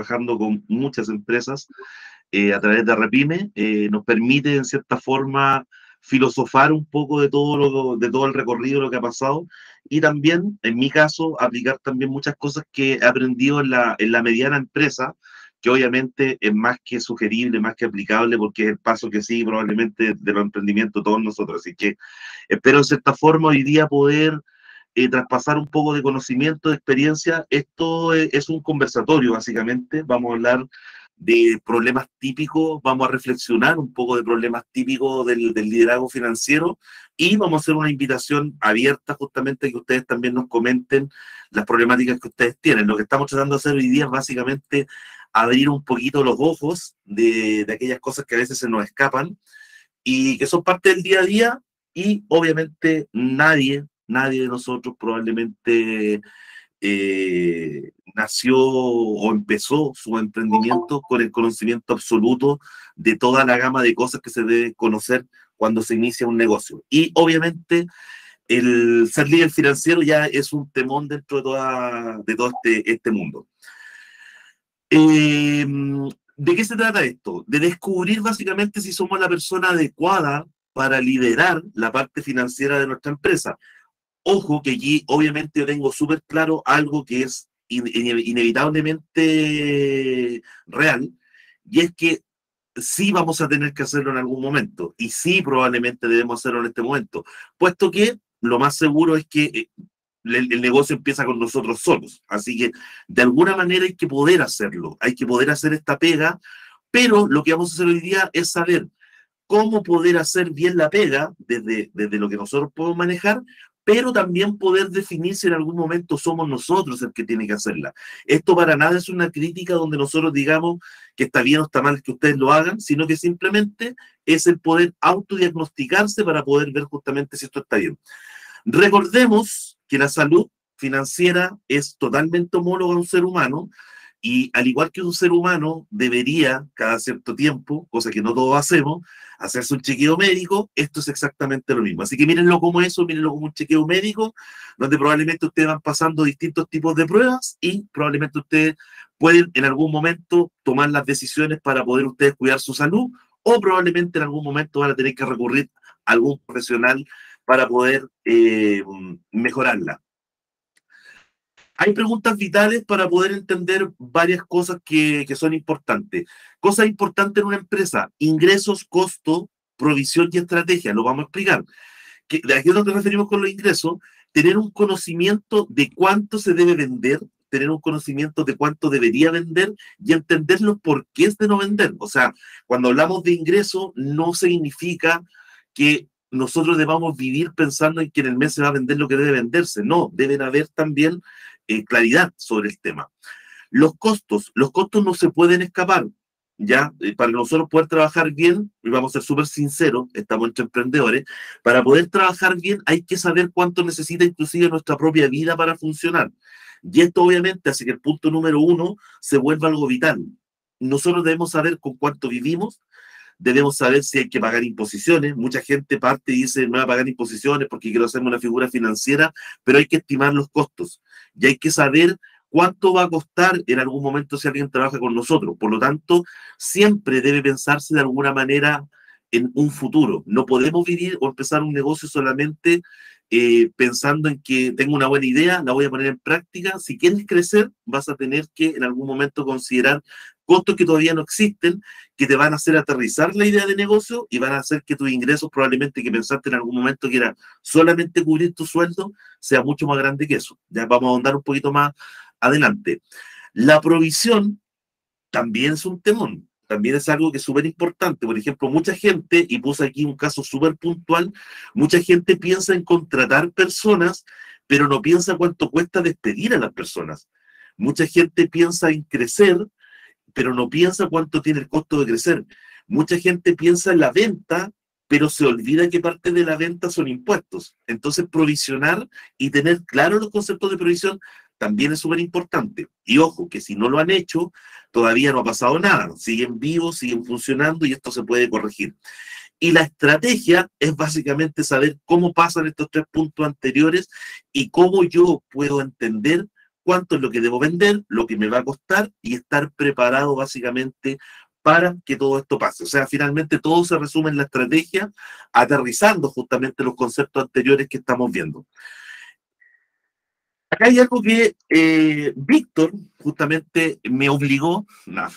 trabajando con muchas empresas a través de Repime, nos permite en cierta forma filosofar un poco de todo el recorrido, lo que ha pasado, y también, en mi caso, aplicar también muchas cosas que he aprendido en la mediana empresa, que obviamente es más que sugerible, más que aplicable, porque es el paso que sí, probablemente de los emprendimientos todos nosotros. Así que espero en cierta forma hoy día poder traspasar un poco de conocimiento, de experiencia. Esto es un conversatorio, básicamente. Vamos a hablar de problemas típicos, vamos a reflexionar un poco de problemas típicos del liderazgo financiero y vamos a hacer una invitación abierta justamente a que ustedes también nos comenten las problemáticas que ustedes tienen. Lo que estamos tratando de hacer hoy día es básicamente abrir un poquito los ojos de aquellas cosas que a veces se nos escapan y que son parte del día a día y obviamente nadie de nosotros probablemente nació o empezó su emprendimiento con el conocimiento absoluto de toda la gama de cosas que se debe conocer cuando se inicia un negocio. Y obviamente el ser líder financiero ya es un temón dentro de todo este mundo. ¿De qué se trata esto? De descubrir básicamente si somos la persona adecuada para liderar la parte financiera de nuestra empresa. Ojo que aquí obviamente yo tengo súper claro algo que es inevitablemente real, y es que sí vamos a tener que hacerlo en algún momento, y sí probablemente debemos hacerlo en este momento, puesto que lo más seguro es que el negocio empieza con nosotros solos. Así que de alguna manera hay que poder hacerlo, hay que poder hacer esta pega, pero lo que vamos a hacer hoy día es saber cómo poder hacer bien la pega desde lo que nosotros podemos manejar, pero también poder definir si en algún momento somos nosotros el que tiene que hacerla. Esto para nada es una crítica donde nosotros digamos que está bien o está mal que ustedes lo hagan, sino que simplemente es el poder autodiagnosticarse para poder ver justamente si esto está bien. Recordemos que la salud financiera es totalmente homóloga a un ser humano y al igual que un ser humano debería cada cierto tiempo, cosa que no todos hacemos, hacerse un chequeo médico, esto es exactamente lo mismo. Así que mírenlo como eso, mírenlo como un chequeo médico, donde probablemente ustedes van pasando distintos tipos de pruebas y probablemente ustedes pueden en algún momento tomar las decisiones para poder ustedes cuidar su salud o probablemente en algún momento van a tener que recurrir a algún profesional para poder mejorarla. Hay preguntas vitales para poder entender varias cosas que son importantes. Cosas importantes en una empresa: ingresos, costo, provisión y estrategia. Lo vamos a explicar. ¿De aquí a dónde nos referimos con los ingresos? Tener un conocimiento de cuánto se debe vender, tener un conocimiento de cuánto debería vender y entender los porqués de no vender. O sea, cuando hablamos de ingresos, no significa que nosotros debamos vivir pensando en que en el mes se va a vender lo que debe venderse. No, deben haber también claridad sobre el tema. Los costos no se pueden escapar. ¿Ya? Para nosotros poder trabajar bien, y vamos a ser súper sinceros, estamos entre emprendedores, para poder trabajar bien hay que saber cuánto necesita inclusive nuestra propia vida para funcionar. Y esto obviamente hace que el punto número uno se vuelva algo vital. Nosotros debemos saber con cuánto vivimos, debemos saber si hay que pagar imposiciones. Mucha gente parte y dice, no voy a pagar imposiciones porque quiero hacerme una figura financiera, pero hay que estimar los costos y hay que saber cuánto va a costar en algún momento si alguien trabaja con nosotros. Por lo tanto, siempre debe pensarse de alguna manera en un futuro. No podemos vivir o empezar un negocio solamente pensando en que tengo una buena idea, la voy a poner en práctica. Si quieres crecer, vas a tener que en algún momento considerar costos que todavía no existen, que te van a hacer aterrizar la idea de negocio y van a hacer que tus ingresos, probablemente que pensaste en algún momento que era solamente cubrir tu sueldo, sea mucho más grande que eso. Ya vamos a ahondar un poquito más adelante. La provisión también es un temón, también es algo que es súper importante. Por ejemplo, mucha gente, y puse aquí un caso súper puntual, mucha gente piensa en contratar personas, pero no piensa cuánto cuesta despedir a las personas. Mucha gente piensa en crecer, pero no piensa cuánto tiene el costo de crecer. Mucha gente piensa en la venta, pero se olvida que parte de la venta son impuestos. Entonces, provisionar y tener claro los conceptos de provisión también es súper importante. Y ojo, que si no lo han hecho, todavía no ha pasado nada. Siguen vivos, siguen funcionando y esto se puede corregir. Y la estrategia es básicamente saber cómo pasan estos tres puntos anteriores y cómo yo puedo entender cuánto es lo que debo vender, lo que me va a costar y estar preparado básicamente para que todo esto pase. O sea, finalmente todo se resume en la estrategia, aterrizando justamente los conceptos anteriores que estamos viendo. Acá hay algo que Víctor justamente me obligó, no,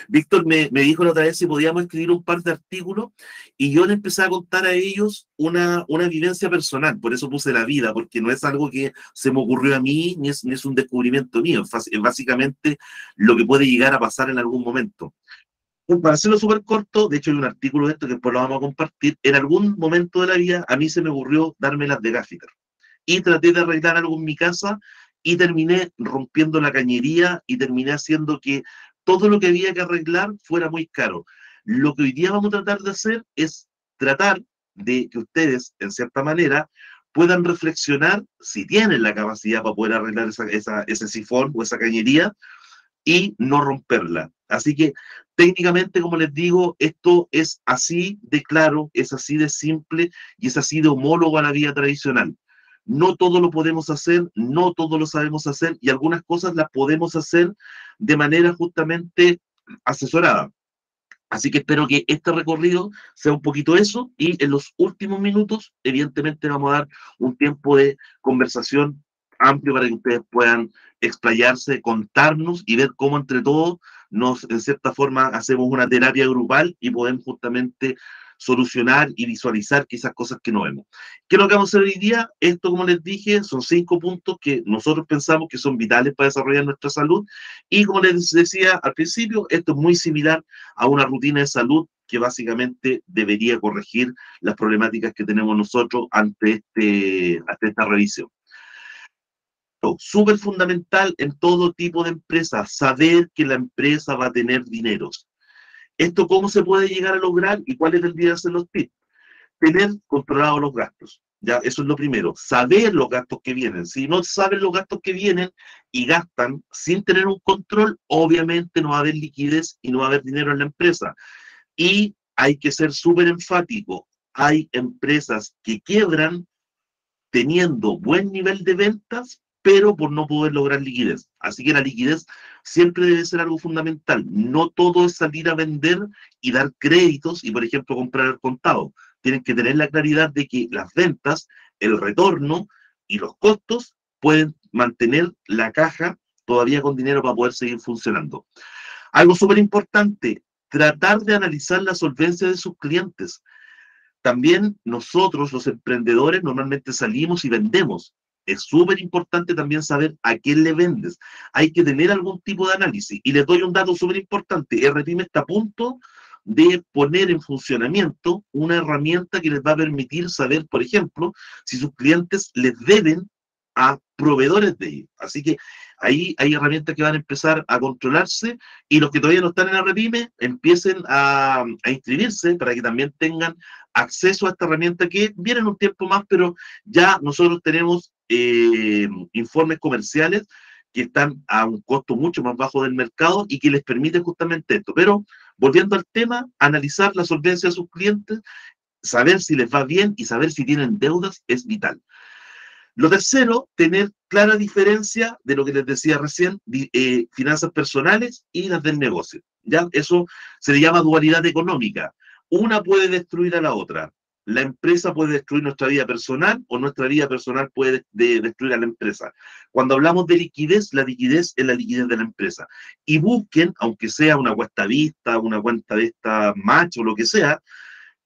Víctor me dijo la otra vez si podíamos escribir un par de artículos y yo le empecé a contar a ellos una vivencia personal, por eso puse la vida, porque no es algo que se me ocurrió a mí, ni es un descubrimiento mío, es básicamente lo que puede llegar a pasar en algún momento. Para hacerlo súper corto, de hecho hay un artículo de esto que después lo vamos a compartir, en algún momento de la vida a mí se me ocurrió darme las de Gaffiter y traté de arreglar algo en mi casa y terminé rompiendo la cañería y terminé haciendo que todo lo que había que arreglar fuera muy caro. Lo que hoy día vamos a tratar de hacer es tratar de que ustedes, en cierta manera, puedan reflexionar si tienen la capacidad para poder arreglar ese sifón o esa cañería y no romperla. Así que técnicamente, como les digo, esto es así de claro, es así de simple y es así de homólogo a la vida tradicional. No todo lo podemos hacer, no todo lo sabemos hacer y algunas cosas las podemos hacer de manera justamente asesorada. Así que espero que este recorrido sea un poquito eso y en los últimos minutos, evidentemente, vamos a dar un tiempo de conversación amplio para que ustedes puedan explayarse, contarnos y ver cómo entre todos nos, en cierta forma, hacemos una terapia grupal y podemos justamente solucionar y visualizar quizás cosas que no vemos. ¿Qué es lo que vamos a hacer hoy día? Esto, como les dije, son 5 puntos que nosotros pensamos que son vitales para desarrollar nuestra salud y como les decía al principio, esto es muy similar a una rutina de salud que básicamente debería corregir las problemáticas que tenemos nosotros ante esta revisión. Súper fundamental en todo tipo de empresa, saber que la empresa va a tener dineros. ¿Esto cómo se puede llegar a lograr y cuáles deberían ser los tips? Tener controlados los gastos. Ya, eso es lo primero, saber los gastos que vienen. Si no saben los gastos que vienen y gastan sin tener un control, obviamente no va a haber liquidez y no va a haber dinero en la empresa. Y hay que ser súper enfático. Hay empresas que quiebran teniendo buen nivel de ventas, pero por no poder lograr liquidez. Así que la liquidez siempre debe ser algo fundamental. No todo es salir a vender y dar créditos y, por ejemplo, comprar al contado. Tienen que tener la claridad de que las ventas, el retorno y los costos pueden mantener la caja todavía con dinero para poder seguir funcionando. Algo súper importante, tratar de analizar la solvencia de sus clientes. También nosotros, los emprendedores, normalmente salimos y vendemos. Es súper importante también saber a quién le vendes. Hay que tener algún tipo de análisis. Y les doy un dato súper importante. RPyme está a punto de poner en funcionamiento una herramienta que les va a permitir saber, por ejemplo, si sus clientes les deben a proveedores de ellos. Así que ahí hay herramientas que van a empezar a controlarse y los que todavía no están en RPyme empiecen a inscribirse para que también tengan acceso a esta herramienta que viene en un tiempo más, pero ya nosotros tenemos informes comerciales que están a un costo mucho más bajo del mercado y que les permite justamente esto. Pero volviendo al tema, analizar la solvencia de sus clientes, saber si les va bien y saber si tienen deudas es vital. Lo tercero, tener clara diferencia de lo que les decía recién, finanzas personales y las del negocio. ¿Ya? Eso se le llama dualidad económica. Una puede destruir a la otra. La empresa puede destruir nuestra vida personal o nuestra vida personal puede destruir a la empresa. Cuando hablamos de liquidez, la liquidez es la liquidez de la empresa. Y busquen, aunque sea una cuenta vista, una cuenta de esta match o lo que sea,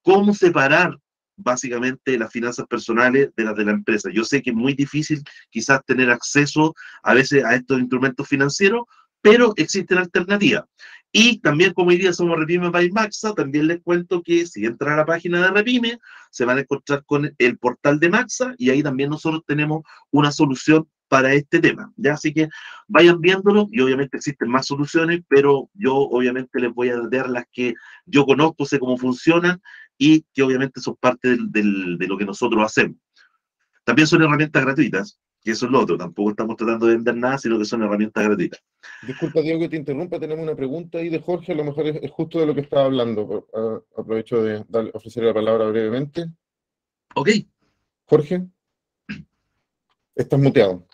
cómo separar básicamente las finanzas personales de las de la empresa. Yo sé que es muy difícil quizás tener acceso a veces a estos instrumentos financieros, pero existen alternativas. Y también, como hoy día somos Repyme by Maxa, también les cuento que si entran a la página de Repyme, se van a encontrar con el portal de Maxa y ahí también nosotros tenemos una solución para este tema, ¿ya? Así que vayan viéndolo y obviamente existen más soluciones, pero yo obviamente les voy a dar las que yo conozco, sé cómo funcionan y que obviamente son parte de lo que nosotros hacemos. También son herramientas gratuitas, que eso es lo otro, tampoco estamos tratando de vender nada, sino que son herramientas gratuitas. Disculpa, Diego, que te interrumpa, tenemos una pregunta ahí de Jorge, a lo mejor es justo de lo que estaba hablando. Aprovecho de ofrecerle la palabra brevemente. Ok. Jorge, estás muteado.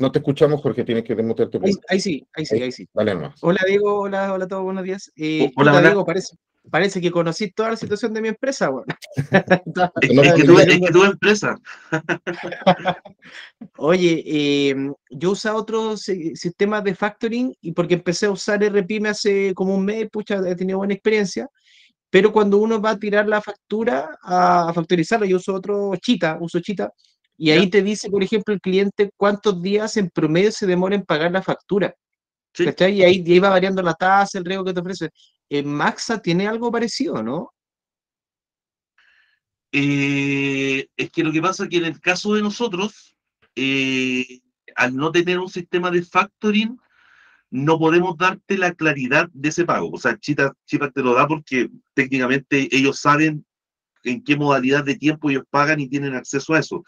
No te escuchamos, Jorge, tienes que desmutearte Ahí, primero. ahí sí, ahí sí, ahí sí. Dale nomás. Hola Diego, hola, hola a todos, buenos días. Hola, Chuta, hola. Diego, parece que conocí toda la situación de mi empresa, weón. Es que tu empresa. Oye, yo usaba otros sistemas de factoring y porque empecé a usar RPime hace como un mes, pucha, he tenido buena experiencia, pero cuando uno va a tirar la factura a factorizarla, yo uso Chita, y ¿Ya? ahí te dice, por ejemplo, el cliente cuántos días en promedio se demora en pagar la factura. Sí. ¿Cachai? Y ahí va variando la tasa, el riesgo que te ofrece. Maxa tiene algo parecido, ¿no? Es que lo que pasa es que en el caso de nosotros, al no tener un sistema de factoring, no podemos darte la claridad de ese pago. O sea, Chita te lo da porque técnicamente ellos saben en qué modalidad de tiempo ellos pagan y tienen acceso a eso.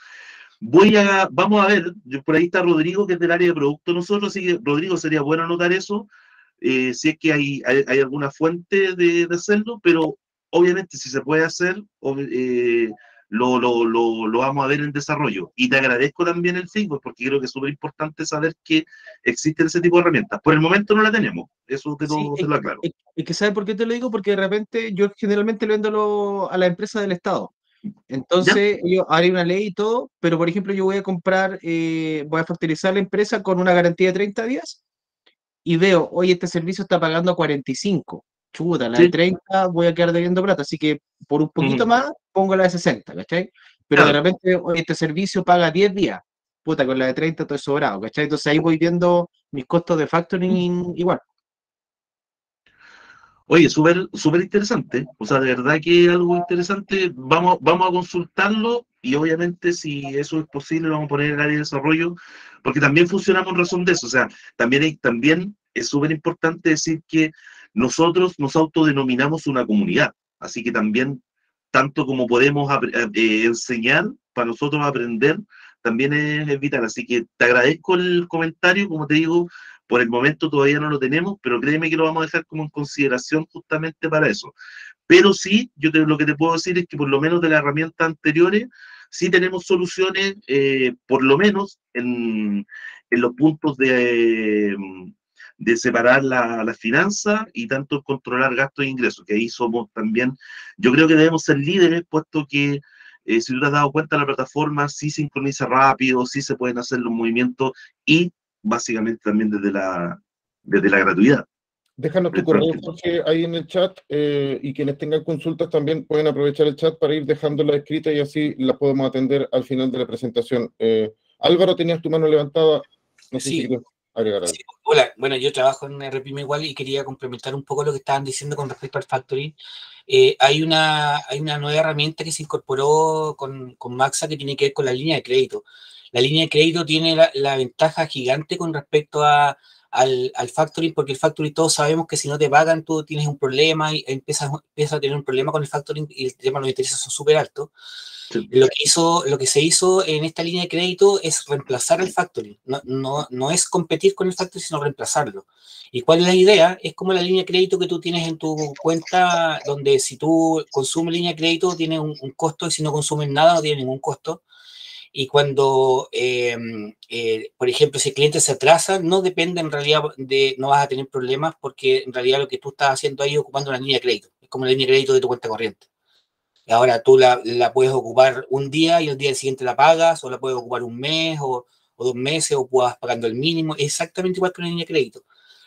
Vamos a ver, por ahí está Rodrigo, que es del área de producto nosotros, así que Rodrigo, sería bueno anotar eso, si es que hay alguna fuente de hacerlo, pero obviamente si se puede hacer, lo vamos a ver en desarrollo. Y te agradezco también el feedback, porque creo que es súper importante saber que existen ese tipo de herramientas. Por el momento no la tenemos, eso Sí, te lo aclaro. es que ¿sabes por qué te lo digo? Porque de repente yo generalmente lo vendo a la empresa del Estado. ¿Ya? Entonces, yo haré una ley y todo, pero por ejemplo, yo voy a comprar, voy a factorizar la empresa con una garantía de 30 días y veo, oye, este servicio está pagando a 45. Chuta, la de Sí. 30 voy a quedar debiendo plata, así que por un poquito Ujú. más pongo la de 60, ¿cachai? Pero de Claro. repente, oye, este servicio paga 10 días. Puta, con la de 30 estoy sobrado, ¿cachai? Entonces ahí voy viendo mis costos de factoring igual. Oye, súper interesante. O sea, de verdad que es algo interesante. Vamos a consultarlo y obviamente si eso es posible lo vamos a poner en el área de desarrollo, porque también funcionamos en razón de eso. O sea, también es súper importante decir que nosotros nos autodenominamos una comunidad. Así que también, tanto como podemos enseñar, para nosotros aprender, también es vital. Así que te agradezco el comentario, como te digo. Por el momento todavía no lo tenemos, pero créeme que lo vamos a dejar como en consideración justamente para eso. Pero sí, lo que te puedo decir es que por lo menos de las herramientas anteriores, sí tenemos soluciones, por lo menos en los puntos de separar la finanza y tanto controlar gastos e ingresos, que ahí somos también, yo creo que debemos ser líderes, puesto que si tú te has dado cuenta, la plataforma sí sincroniza rápido, sí se pueden hacer los movimientos y básicamente también desde la gratuidad. Déjanos tu correo, Jorge, ahí en el chat, y quienes tengan consultas también pueden aprovechar el chat para ir dejándolas escritas y así las podemos atender al final de la presentación. Álvaro, tenías tu mano levantada, no sé si Sí, quieres agregar algo. sí. Hola, bueno, yo trabajo en RPM igual y quería complementar un poco lo que estaban diciendo con respecto al factoring. Hay una nueva herramienta que se incorporó con Maxa que tiene que ver con la línea de crédito. La línea de crédito tiene la ventaja gigante con respecto al factoring, porque el factoring todos sabemos que si no te pagan tú tienes un problema y empiezas a tener un problema con el factoring y el tema de los intereses son súper altos. Sí. Lo que se hizo en esta línea de crédito es reemplazar el factoring. No es competir con el factoring, sino reemplazarlo. ¿Y cuál es la idea? Es como la línea de crédito que tú tienes en tu cuenta, donde si tú consumes línea de crédito tiene un costo y si no consumes nada no tiene ningún costo. Y cuando, por ejemplo, si el cliente se atrasa, no depende en realidad no vas a tener problemas porque en realidad lo que tú estás haciendo ahí es ocupando una línea de crédito. Es como la línea de crédito de tu cuenta corriente. Ahora tú la puedes ocupar un día y el día siguiente la pagas, o la puedes ocupar un mes o 2 meses, o puedas pagando el mínimo, exactamente igual que una línea de crédito.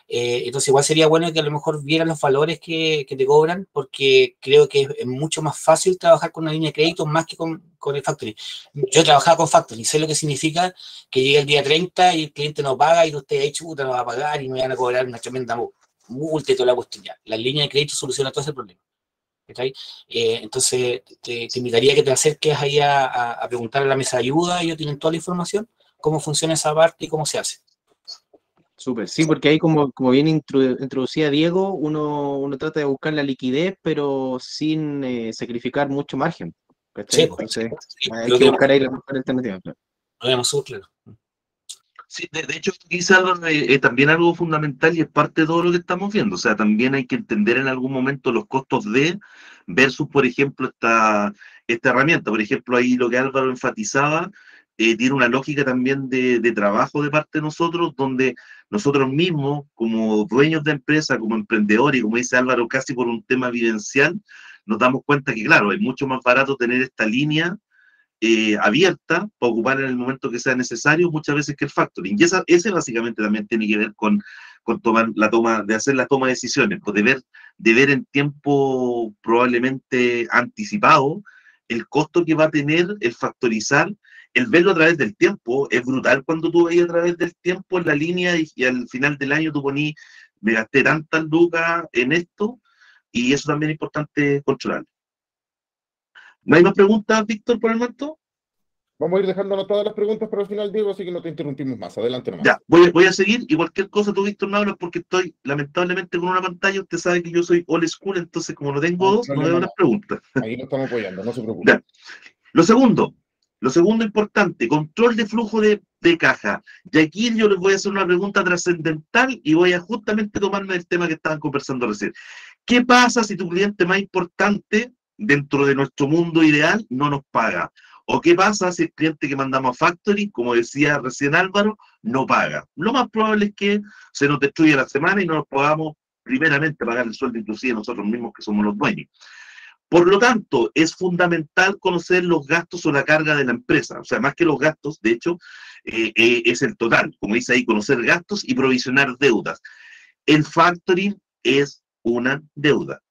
Entonces igual sería bueno que a lo mejor vieran los valores que te cobran, porque creo que es mucho más fácil trabajar con una línea de crédito más que con el factoring. Yo he trabajado con factoring, sé lo que significa que llegue el día 30 y el cliente no paga y usted, chuta, no va a pagar y me van a cobrar una tremenda multa y toda la cuestión ya. La línea de crédito soluciona todo ese problema. Entonces te invitaría a que te acerques ahí a preguntar a la mesa de ayuda. Ellos tienen toda la información, cómo funciona esa parte y cómo se hace. Súper, sí, porque ahí como bien introducía Diego, uno trata de buscar la liquidez, pero sin sacrificar mucho margen. ¿Cachai? Sí, Entonces, sí, hay que buscar ahí la mejor alternativa. Claro. lo vemos súper claro. Sí, de hecho, quizás también algo fundamental y es parte de todo lo que estamos viendo. O sea, también hay que entender en algún momento los costos de versus, por ejemplo, esta herramienta. Por ejemplo, ahí lo que Álvaro enfatizaba, tiene una lógica también de trabajo de parte de nosotros, donde nosotros mismos, como dueños de empresa, como emprendedores, y como dice Álvaro, casi por un tema vivencial, nos damos cuenta que, claro, es mucho más barato tener esta línea abierta para ocupar en el momento que sea necesario, muchas veces que el factoring. Y ese básicamente también tiene que ver con tomar de hacer la toma de decisiones, pues de ver en tiempo probablemente anticipado el costo que va a tener el factorizar, el verlo a través del tiempo. Es brutal cuando tú veis a través del tiempo en la línea y al final del año tú ponís, me gasté tantas lucas en esto, y eso también es importante controlar. ¿No hay más preguntas, Víctor, por el momento? Vamos a ir dejándonos todas las preguntas para el final, Diego, así que no te interrumpimos más. Adelante nomás. Ya, voy a seguir, y cualquier cosa tú, Víctor, me hablas, porque estoy lamentablemente con una pantalla. Usted sabe que yo soy old school, entonces como no tengo dos, no veo las preguntas. Ahí lo estamos apoyando, no se preocupe. Ya. Lo segundo importante, control de flujo de caja. Y aquí yo les voy a hacer una pregunta trascendental y voy a justamente tomarme el tema que estaban conversando recién. ¿Qué pasa si tu cliente más importante dentro de nuestro mundo ideal no nos paga? ¿O qué pasa si el cliente que mandamos a factory, como decía recién Álvaro, no paga? Lo más probable es que se nos destruya la semana y no nos podamos primeramente pagar el sueldo, inclusive nosotros mismos que somos los dueños. Por lo tanto, es fundamental conocer los gastos o la carga de la empresa. O sea, más que los gastos, de hecho, es el total. Como dice ahí, conocer gastos y provisionar deudas. El factoring es una deuda,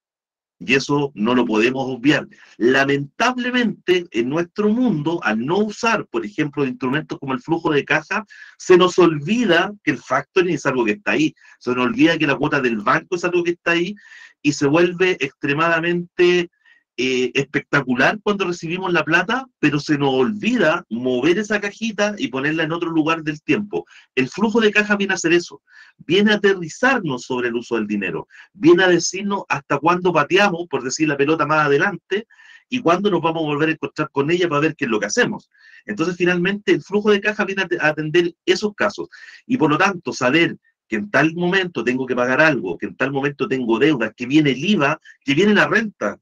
y eso no lo podemos obviar. Lamentablemente, en nuestro mundo, al no usar, por ejemplo, instrumentos como el flujo de caja, se nos olvida que el factoring es algo que está ahí. Se nos olvida que la cuota del banco es algo que está ahí, y se vuelve extremadamente espectacular cuando recibimos la plata, pero se nos olvida mover esa cajita y ponerla en otro lugar del tiempo. El flujo de caja viene a hacer eso, viene a aterrizarnos sobre el uso del dinero, viene a decirnos hasta cuándo pateamos, por decir la pelota más adelante, y cuándo nos vamos a volver a encontrar con ella para ver qué es lo que hacemos. Entonces, finalmente, el flujo de caja viene a atender esos casos, y por lo tanto, saber que en tal momento tengo que pagar algo, que en tal momento tengo deudas, que viene el IVA, que viene la renta.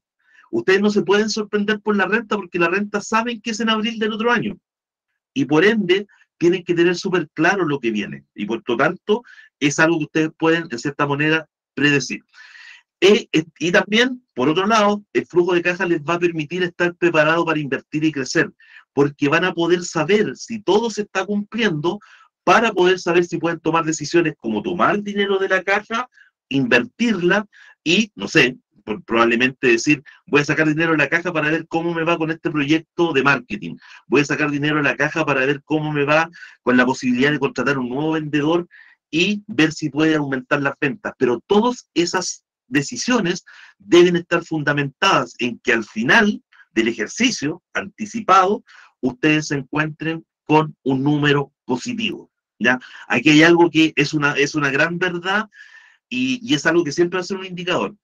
Ustedes no se pueden sorprender por la renta, porque la renta saben que es en abril del otro año, y por ende tienen que tener súper claro lo que viene, y por lo tanto es algo que ustedes pueden, en cierta manera, predecir. Y también, por otro lado, el flujo de caja les va a permitir estar preparados para invertir y crecer, porque van a poder saber si todo se está cumpliendo, para poder saber si pueden tomar decisiones como tomar el dinero de la caja, invertirla y, no sé, probablemente decir, voy a sacar dinero de la caja para ver cómo me va con este proyecto de marketing, voy a sacar dinero de la caja para ver cómo me va con la posibilidad de contratar un nuevo vendedor y ver si puede aumentar las ventas. Pero todas esas decisiones deben estar fundamentadas en que al final del ejercicio anticipado ustedes se encuentren con un número positivo, ¿ya? Aquí hay algo que es una gran verdad, y es algo que siempre va a ser un indicador.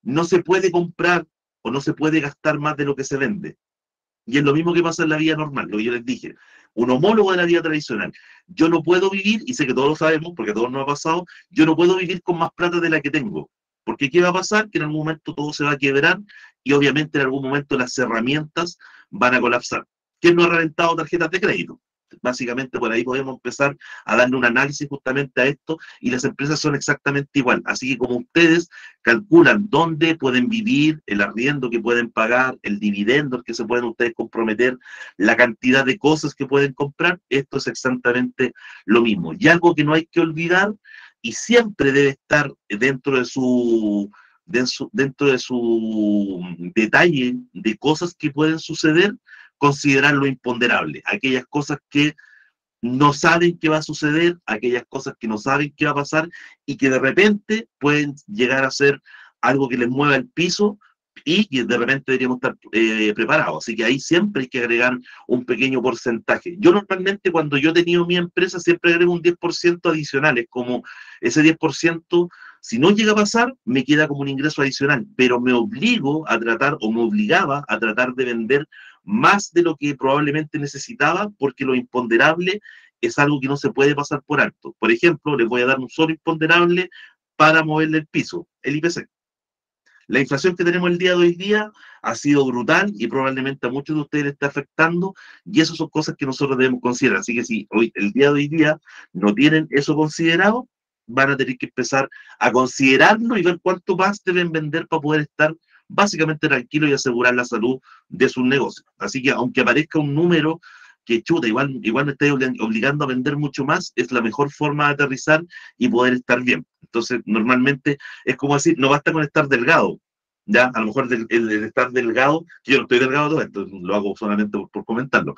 No se puede comprar o no se puede gastar más de lo que se vende. Y es lo mismo que pasa en la vida normal, lo que yo les dije. Un homólogo de la vida tradicional. Yo no puedo vivir, y sé que todos lo sabemos porque a todos nos ha pasado, yo no puedo vivir con más plata de la que tengo. Porque ¿qué va a pasar? Que en algún momento todo se va a quebrar, y obviamente en algún momento las herramientas van a colapsar. ¿Quién no ha reventado tarjetas de crédito? Básicamente por ahí podemos empezar a darle un análisis justamente a esto, y las empresas son exactamente igual. Así que como ustedes calculan dónde pueden vivir, el arriendo que pueden pagar, el dividendo que se pueden ustedes comprometer, la cantidad de cosas que pueden comprar, esto es exactamente lo mismo. Y algo que no hay que olvidar, y siempre debe estar dentro de su detalle de cosas que pueden suceder, considerar lo imponderable, aquellas cosas que no saben qué va a suceder, aquellas cosas que no saben qué va a pasar, y que de repente pueden llegar a ser algo que les mueva el piso, y que de repente deberíamos estar preparados. Así que ahí siempre hay que agregar un pequeño porcentaje. Yo normalmente, cuando yo he tenido mi empresa, siempre agrego un 10% adicional. Es como ese 10%, si no llega a pasar, me queda como un ingreso adicional, pero me obligo a tratar, o me obligaba a tratar de vender más de lo que probablemente necesitaba, porque lo imponderable es algo que no se puede pasar por alto. Por ejemplo, les voy a dar un solo imponderable para moverle el piso, el IPC. La inflación que tenemos el día de hoy día ha sido brutal y probablemente a muchos de ustedes les está afectando, y eso son cosas que nosotros debemos considerar. Así que si hoy, el día de hoy día no tienen eso considerado, van a tener que empezar a considerarlo y ver cuánto más deben vender para poder estar básicamente tranquilos y asegurar la salud de sus negocios. Así que aunque aparezca un número que chuta, igual me estoy obligando a vender mucho más, es la mejor forma de aterrizar y poder estar bien. Entonces, normalmente es como decir, no basta con estar delgado, ¿ya? A lo mejor el estar delgado, yo no estoy delgado todo esto, lo hago solamente por comentarlo.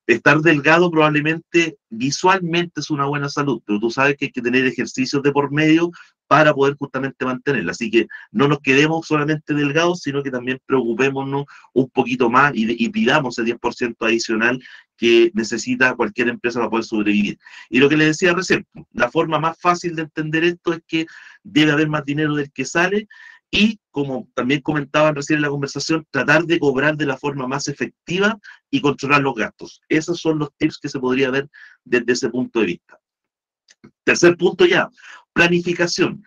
Estar delgado probablemente visualmente es una buena salud, pero tú sabes que hay que tener ejercicios de por medio para poder justamente mantenerla. Así que no nos quedemos solamente delgados, sino que también preocupémonos un poquito más y pidamos el 10% adicional que necesita cualquier empresa para poder sobrevivir. Y lo que le decía recién, la forma más fácil de entender esto es que debe haber más dinero del que sale y, como también comentaban recién en la conversación, tratar de cobrar de la forma más efectiva y controlar los gastos. Esos son los tips que se podría ver desde ese punto de vista. Tercer punto ya, planificación.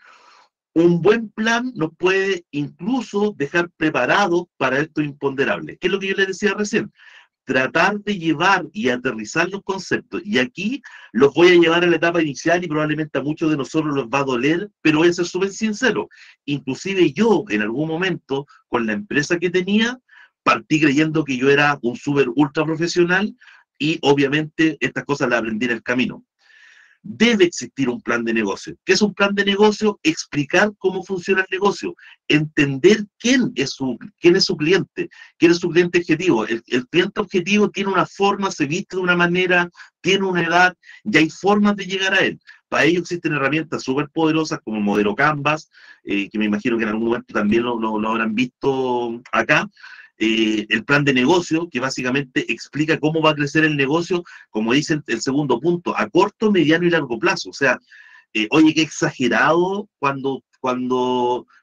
Un buen plan nos puede incluso dejar preparados para estos imponderables. ¿Qué es lo que yo les decía recién? Tratar de llevar y aterrizar los conceptos. Y aquí los voy a llevar a la etapa inicial y probablemente a muchos de nosotros los va a doler, pero voy a ser súper sincero. Inclusive yo, en algún momento, con la empresa que tenía, partí creyendo que yo era un súper ultra profesional y obviamente estas cosas las aprendí en el camino. Debe existir un plan de negocio. ¿Qué es un plan de negocio? Explicar cómo funciona el negocio, entender quién es su cliente, quién es su cliente objetivo. El cliente objetivo tiene una forma, se viste de una manera, tiene una edad, y hay formas de llegar a él. Para ello existen herramientas súper poderosas como el modelo Canvas, que me imagino que en algún momento también lo habrán visto acá. El plan de negocio, que básicamente explica cómo va a crecer el negocio, como dice el segundo punto, a corto, mediano y largo plazo. O sea, oye, qué exagerado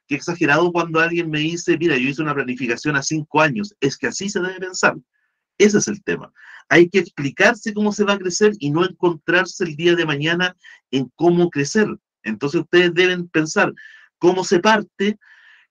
qué exagerado cuando alguien me dice, mira, yo hice una planificación a 5 años. Es que así se debe pensar. Ese es el tema. Hay que explicarse cómo se va a crecer y no encontrarse el día de mañana en cómo crecer. Entonces ustedes deben pensar cómo se parte,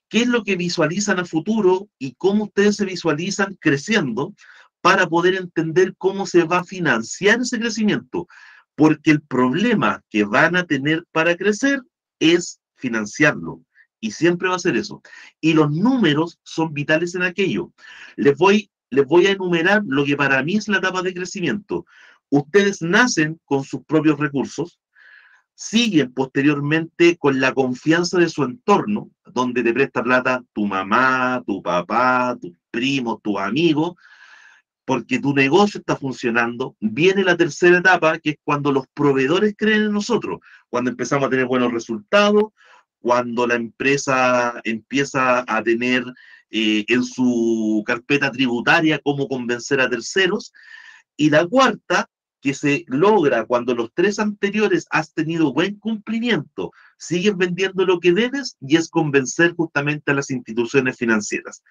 qué es lo que visualizan a futuro y cómo ustedes se visualizan creciendo para poder entender cómo se va a financiar ese crecimiento. Porque el problema que van a tener para crecer es financiarlo. Y siempre va a ser eso. Y los números son vitales en aquello. Les voy a enumerar lo que para mí es la etapa de crecimiento. Ustedes nacen con sus propios recursos, siguen posteriormente con la confianza de su entorno, donde te presta plata tu mamá, tu papá, tus primos, tus amigos, porque tu negocio está funcionando. Viene la tercera etapa, que es cuando los proveedores creen en nosotros, cuando empezamos a tener buenos resultados, cuando la empresa empieza a tener en su carpeta tributaria cómo convencer a terceros. Y la cuarta, que se logra cuando los 3 anteriores has tenido buen cumplimiento, sigues vendiendo lo que debes, y es convencer justamente a las instituciones financieras.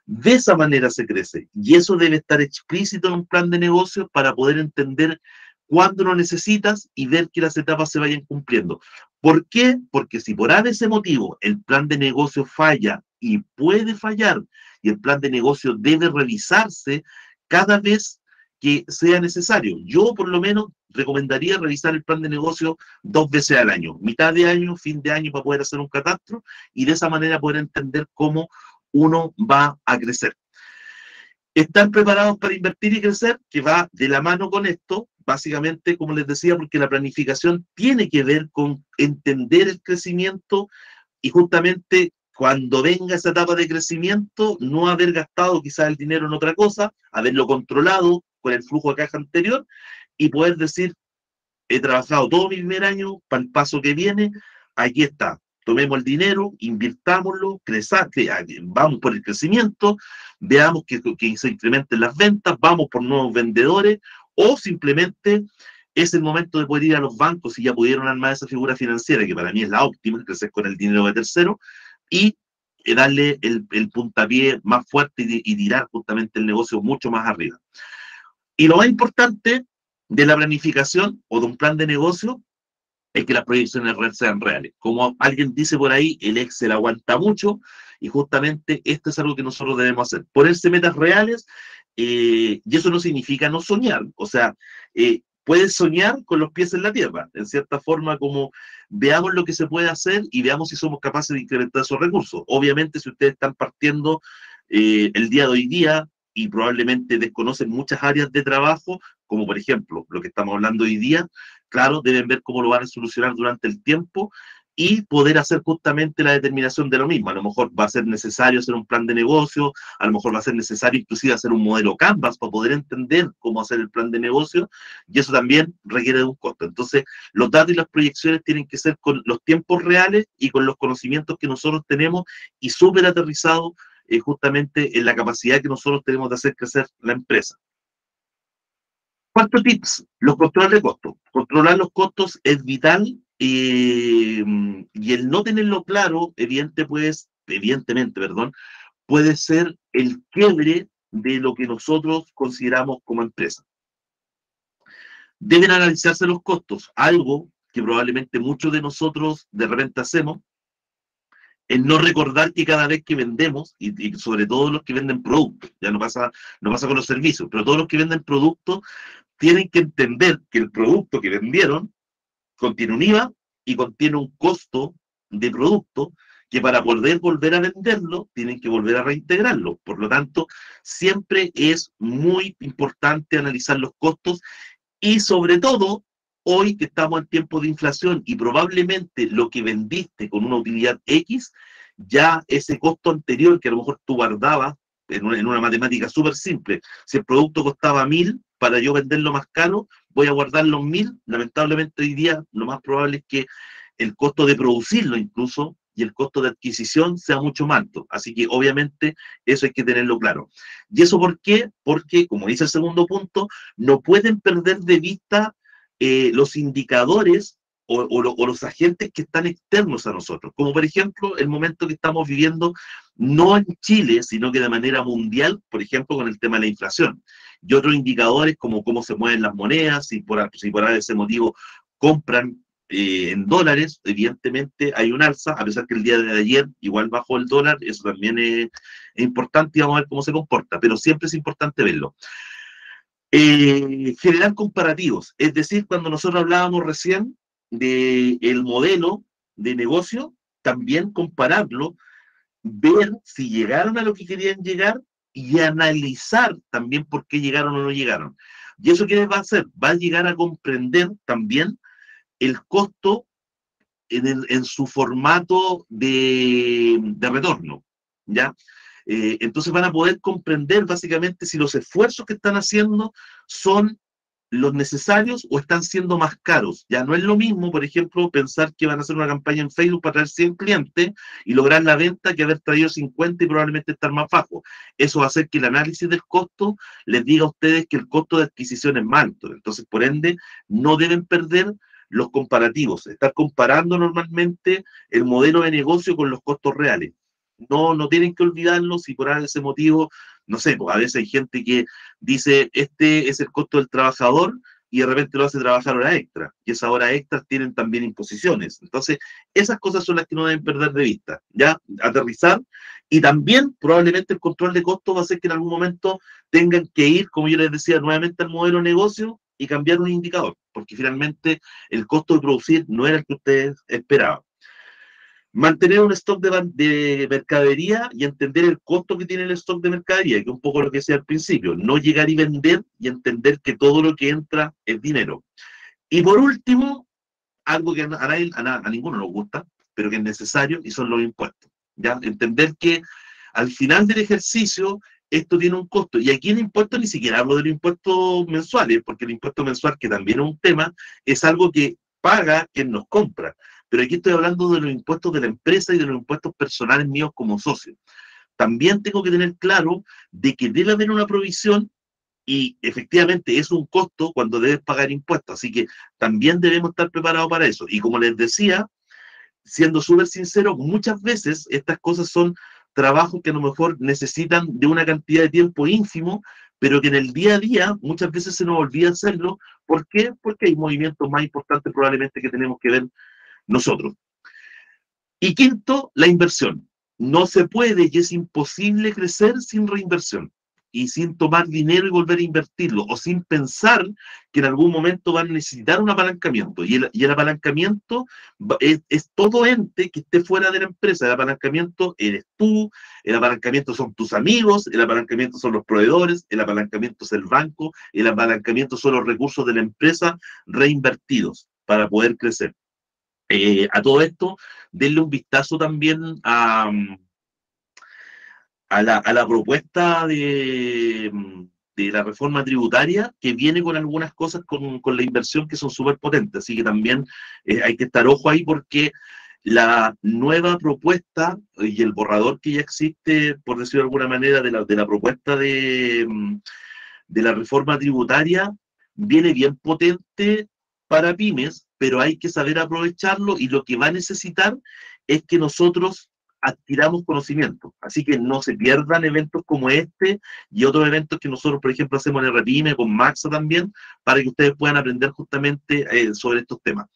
De esa manera se crece, y eso debe estar explícito en un plan de negocio para poder entender cuándo lo necesitas y ver que las etapas se vayan cumpliendo. ¿Por qué? Porque si por ese motivo el plan de negocio falla, y puede fallar, y el plan de negocio debe revisarse cada vez que sea necesario. Yo, por lo menos, recomendaría revisar el plan de negocio 2 veces al año, mitad de año, fin de año, para poder hacer un catastro y de esa manera poder entender cómo uno va a crecer. Estar preparados para invertir y crecer, que va de la mano con esto, básicamente, como les decía, porque la planificación tiene que ver con entender el crecimiento y justamente cuando venga esa etapa de crecimiento, no haber gastado quizás el dinero en otra cosa, haberlo controlado con el flujo de caja anterior y poder decir, he trabajado todo mi primer año para el paso que viene, aquí está, tomemos el dinero, invirtámoslo, vamos por el crecimiento, veamos que se incrementen las ventas, vamos por nuevos vendedores, o simplemente es el momento de poder ir a los bancos si ya pudieron armar esa figura financiera, que para mí es la óptima, crecer con el dinero de tercero, y darle el puntapié más fuerte y tirar justamente el negocio mucho más arriba. Y lo más importante de la planificación o de un plan de negocio es que las proyecciones sean reales. Como alguien dice por ahí, el Excel aguanta mucho y justamente esto es algo que nosotros debemos hacer, ponerse metas reales, y eso no significa no soñar, o sea, puedes soñar con los pies en la tierra, en cierta forma, como veamos lo que se puede hacer y veamos si somos capaces de incrementar esos recursos. Obviamente, si ustedes están partiendo el día de hoy día y probablemente desconocen muchas áreas de trabajo, como por ejemplo lo que estamos hablando hoy día, claro, deben ver cómo lo van a solucionar durante el tiempo y poder hacer justamente la determinación de lo mismo. A lo mejor va a ser necesario hacer un plan de negocio, a lo mejor va a ser necesario inclusive hacer un modelo Canvas para poder entender cómo hacer el plan de negocio, y eso también requiere de un costo. Entonces, los datos y las proyecciones tienen que ser con los tiempos reales y con los conocimientos que nosotros tenemos y súper aterrizados justamente en la capacidad que nosotros tenemos de hacer crecer la empresa. Cuarto tips, los controles de costos. Controlar los costos es vital y el no tenerlo claro, evidentemente, puede ser el quiebre de lo que nosotros consideramos como empresa. Deben analizarse los costos, algo que probablemente muchos de nosotros de repente hacemos, es no recordar que cada vez que vendemos, y sobre todo los que venden productos, ya no pasa con los servicios, pero todos los que venden productos tienen que entender que el producto que vendieron contiene un IVA y contiene un costo de producto que para poder volver a venderlo, tienen que volver a reintegrarlo. Por lo tanto, siempre es muy importante analizar los costos y sobre todo, hoy que estamos en tiempo de inflación y probablemente lo que vendiste con una utilidad X, ya ese costo anterior que a lo mejor tú guardabas en una matemática súper simple, si el producto costaba 1.000, para yo venderlo más caro, voy a guardar los 1.000, lamentablemente hoy día lo más probable es que el costo de producirlo incluso y el costo de adquisición sea mucho más alto. Así que obviamente eso hay que tenerlo claro. ¿Y eso por qué? Porque, como dice el segundo punto, no pueden perder de vista los indicadores o los agentes que están externos a nosotros, como por ejemplo el momento que estamos viviendo, no en Chile, sino que de manera mundial, por ejemplo, con el tema de la inflación. Y otros indicadores como cómo se mueven las monedas, si por ese motivo compran en dólares, evidentemente hay un alza, a pesar que el día de ayer igual bajó el dólar, eso también es importante y vamos a ver cómo se comporta, pero siempre es importante verlo. Generar comparativos, es decir, cuando nosotros hablábamos recién del modelo de negocio, también compararlo, ver si llegaron a lo que querían llegar y analizar también por qué llegaron o no llegaron. ¿Y eso qué va a hacer? Va a llegar a comprender también el costo en su formato de retorno, ¿ya? Entonces van a poder comprender básicamente si los esfuerzos que están haciendo son los necesarios o están siendo más caros. Ya no es lo mismo, por ejemplo, pensar que van a hacer una campaña en Facebook para traer 100 clientes y lograr la venta que haber traído 50 y probablemente estar más bajo. Eso va a hacer que el análisis del costo les diga a ustedes que el costo de adquisición es más alto. Entonces, por ende, no deben perder los comparativos, estar comparando normalmente el modelo de negocio con los costos reales. No tienen que olvidarlo si por ese motivo, no sé, pues a veces hay gente que dice, este es el costo del trabajador y de repente lo hace trabajar hora extra, y esas horas extras tienen también imposiciones. Entonces, esas cosas son las que no deben perder de vista, ya, aterrizar, y también probablemente el control de costos va a hacer que en algún momento tengan que ir, como yo les decía, nuevamente al modelo de negocio y cambiar un indicador, porque finalmente el costo de producir no era el que ustedes esperaban. Mantener un stock de mercadería y entender el costo que tiene el stock de mercadería, que es un poco lo que decía al principio, no llegar y vender y entender que todo lo que entra es dinero. Y por último, algo que a ninguno nos gusta, pero que es necesario, y son los impuestos. ¿Ya? Entender que al final del ejercicio esto tiene un costo. Y aquí el impuesto ni siquiera hablo de los impuestos mensuales, porque el impuesto mensual, que también es un tema, es algo que paga quien nos compra. Pero aquí estoy hablando de los impuestos de la empresa y de los impuestos personales míos como socio. También tengo que tener claro de que debe haber una provisión y efectivamente es un costo cuando debes pagar impuestos. Así que también debemos estar preparados para eso. Y como les decía, siendo súper sincero, muchas veces estas cosas son trabajos que a lo mejor necesitan de una cantidad de tiempo ínfimo, pero que en el día a día muchas veces se nos olvida hacerlo. ¿Por qué? Porque hay movimientos más importantes probablemente que tenemos que ver nosotros. Y quinto, la inversión. no se puede y es imposible crecer sin reinversión y sin tomar dinero y volver a invertirlo, o sin pensar que en algún momento van a necesitar un apalancamiento. Y el apalancamiento es todo ente que esté fuera de la empresa. El apalancamiento eres tú, el apalancamiento son tus amigos, el apalancamiento son los proveedores, el apalancamiento es el banco, el apalancamiento son los recursos de la empresa reinvertidos para poder crecer. A todo esto, denle un vistazo también a la propuesta de la reforma tributaria, que viene con algunas cosas con la inversión que son súper potentes. Así que también hay que estar ojo ahí, porque la nueva propuesta y el borrador que ya existe, por decirlo de alguna manera, de la propuesta de la reforma tributaria, viene bien potente para pymes, pero hay que saber aprovecharlo, y lo que va a necesitar es que nosotros adquiramos conocimiento. Así que no se pierdan eventos como este y otros eventos que nosotros, por ejemplo, hacemos en RPyme, con Maxa también, para que ustedes puedan aprender justamente sobre estos temas.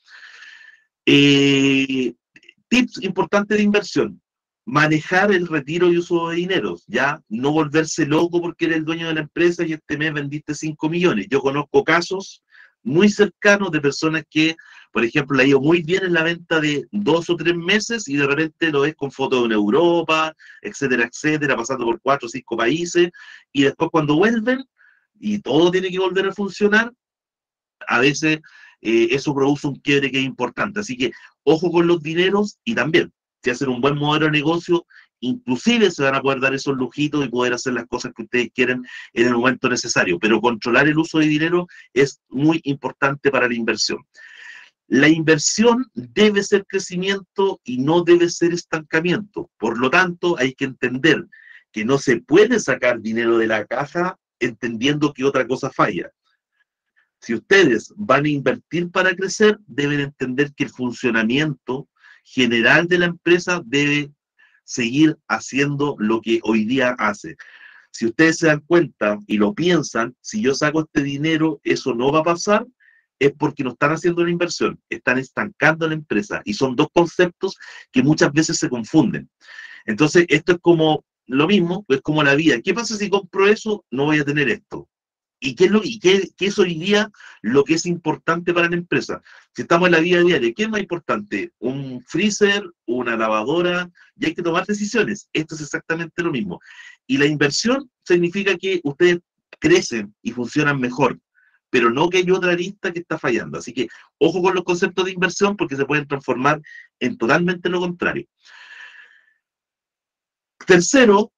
Tips importantes de inversión: manejar el retiro y uso de dineros, ya no volverse loco porque eres el dueño de la empresa y este mes vendiste 5 millones. Yo conozco casos muy cercanos de personas que, por ejemplo, le ha ido muy bien en la venta de 2 o 3 meses y de repente lo ves con fotos en Europa, etcétera, etcétera, pasando por 4 o 5 países, y después cuando vuelven y todo tiene que volver a funcionar, a veces eso produce un quiebre que es importante. Así que ojo con los dineros, y también, si hacen un buen modelo de negocio, inclusive se van a poder dar esos lujitos y poder hacer las cosas que ustedes quieren en el momento necesario. Pero controlar el uso de dinero es muy importante para la inversión. La inversión debe ser crecimiento y no debe ser estancamiento. Por lo tanto, hay que entender que no se puede sacar dinero de la caja entendiendo que otra cosa falla. Si ustedes van a invertir para crecer, deben entender que el funcionamiento general de la empresa debe seguir haciendo lo que hoy día hace. Si ustedes se dan cuenta y lo piensan, si yo saco este dinero, eso no va a pasar, es porque no están haciendo una inversión, están estancando la empresa. Y son dos conceptos que muchas veces se confunden. Entonces, esto es como lo mismo, es como la vida. ¿Qué pasa si compro eso? No voy a tener esto. ¿Y qué es hoy día lo que es importante para la empresa? Si estamos en la vida diaria, ¿qué es más importante? ¿Un freezer? ¿Una lavadora? Y hay que tomar decisiones. Esto es exactamente lo mismo. Y la inversión significa que ustedes crecen y funcionan mejor, pero no que hay otra lista que está fallando. Así que ojo con los conceptos de inversión, porque se pueden transformar en totalmente lo contrario. Tercero,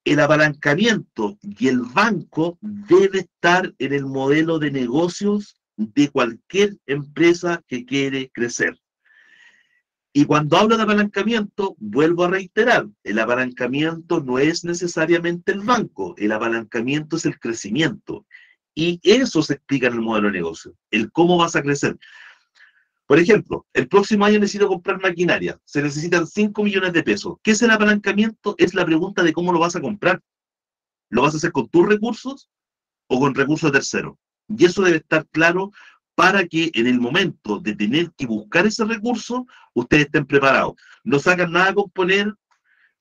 el apalancamiento y el banco debe estar en el modelo de negocios de cualquier empresa que quiere crecer. Y cuando hablo de apalancamiento, vuelvo a reiterar, el apalancamiento no es necesariamente el banco, el apalancamiento es el crecimiento. Y eso se explica en el modelo de negocio, el cómo vas a crecer. Por ejemplo, el próximo año necesito comprar maquinaria, se necesitan 5 millones de pesos. ¿Qué es el apalancamiento? Es la pregunta de cómo lo vas a comprar. ¿Lo vas a hacer con tus recursos o con recursos de terceros? Y eso debe estar claro para que en el momento de tener que buscar ese recurso, ustedes estén preparados. No sacan nada con poner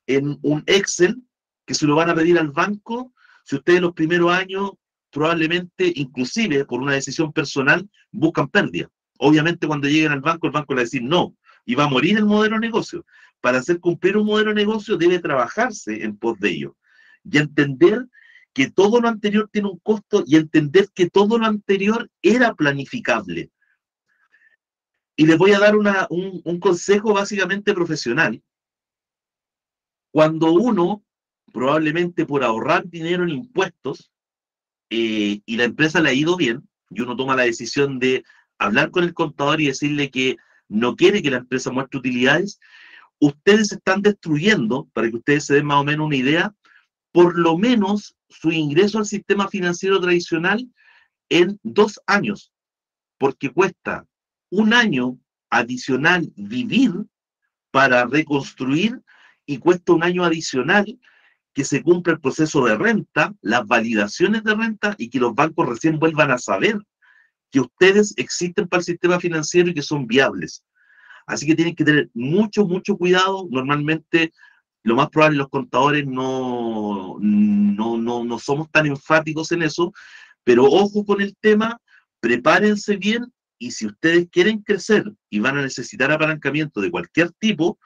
en un Excel que se lo van a pedir al banco, si ustedes los primeros años probablemente, inclusive por una decisión personal, buscan pérdida. Obviamente cuando lleguen al banco, el banco le va a decir no, y va a morir el modelo de negocio. Para hacer cumplir un modelo de negocio debe trabajarse en pos de ello. Y entender que todo lo anterior tiene un costo, y entender que todo lo anterior era planificable. Y les voy a dar un consejo básicamente profesional. Cuando uno, probablemente por ahorrar dinero en impuestos, y la empresa le ha ido bien, y uno toma la decisión de hablar con el contador y decirle que no quiere que la empresa muestre utilidades, ustedes están destruyendo, para que ustedes se den más o menos una idea, por lo menos su ingreso al sistema financiero tradicional en 2 años, porque cuesta 1 año adicional vivir para reconstruir, y cuesta 1 año adicional que se cumpla el proceso de renta, las validaciones de renta, y que los bancos recién vuelvan a saber que ustedes existen para el sistema financiero y que son viables. Así que tienen que tener mucho, mucho cuidado. Normalmente lo más probable los contadores no somos tan enfáticos en eso, pero ojo con el tema, prepárense bien, y si ustedes quieren crecer y van a necesitar apalancamiento de cualquier tipo,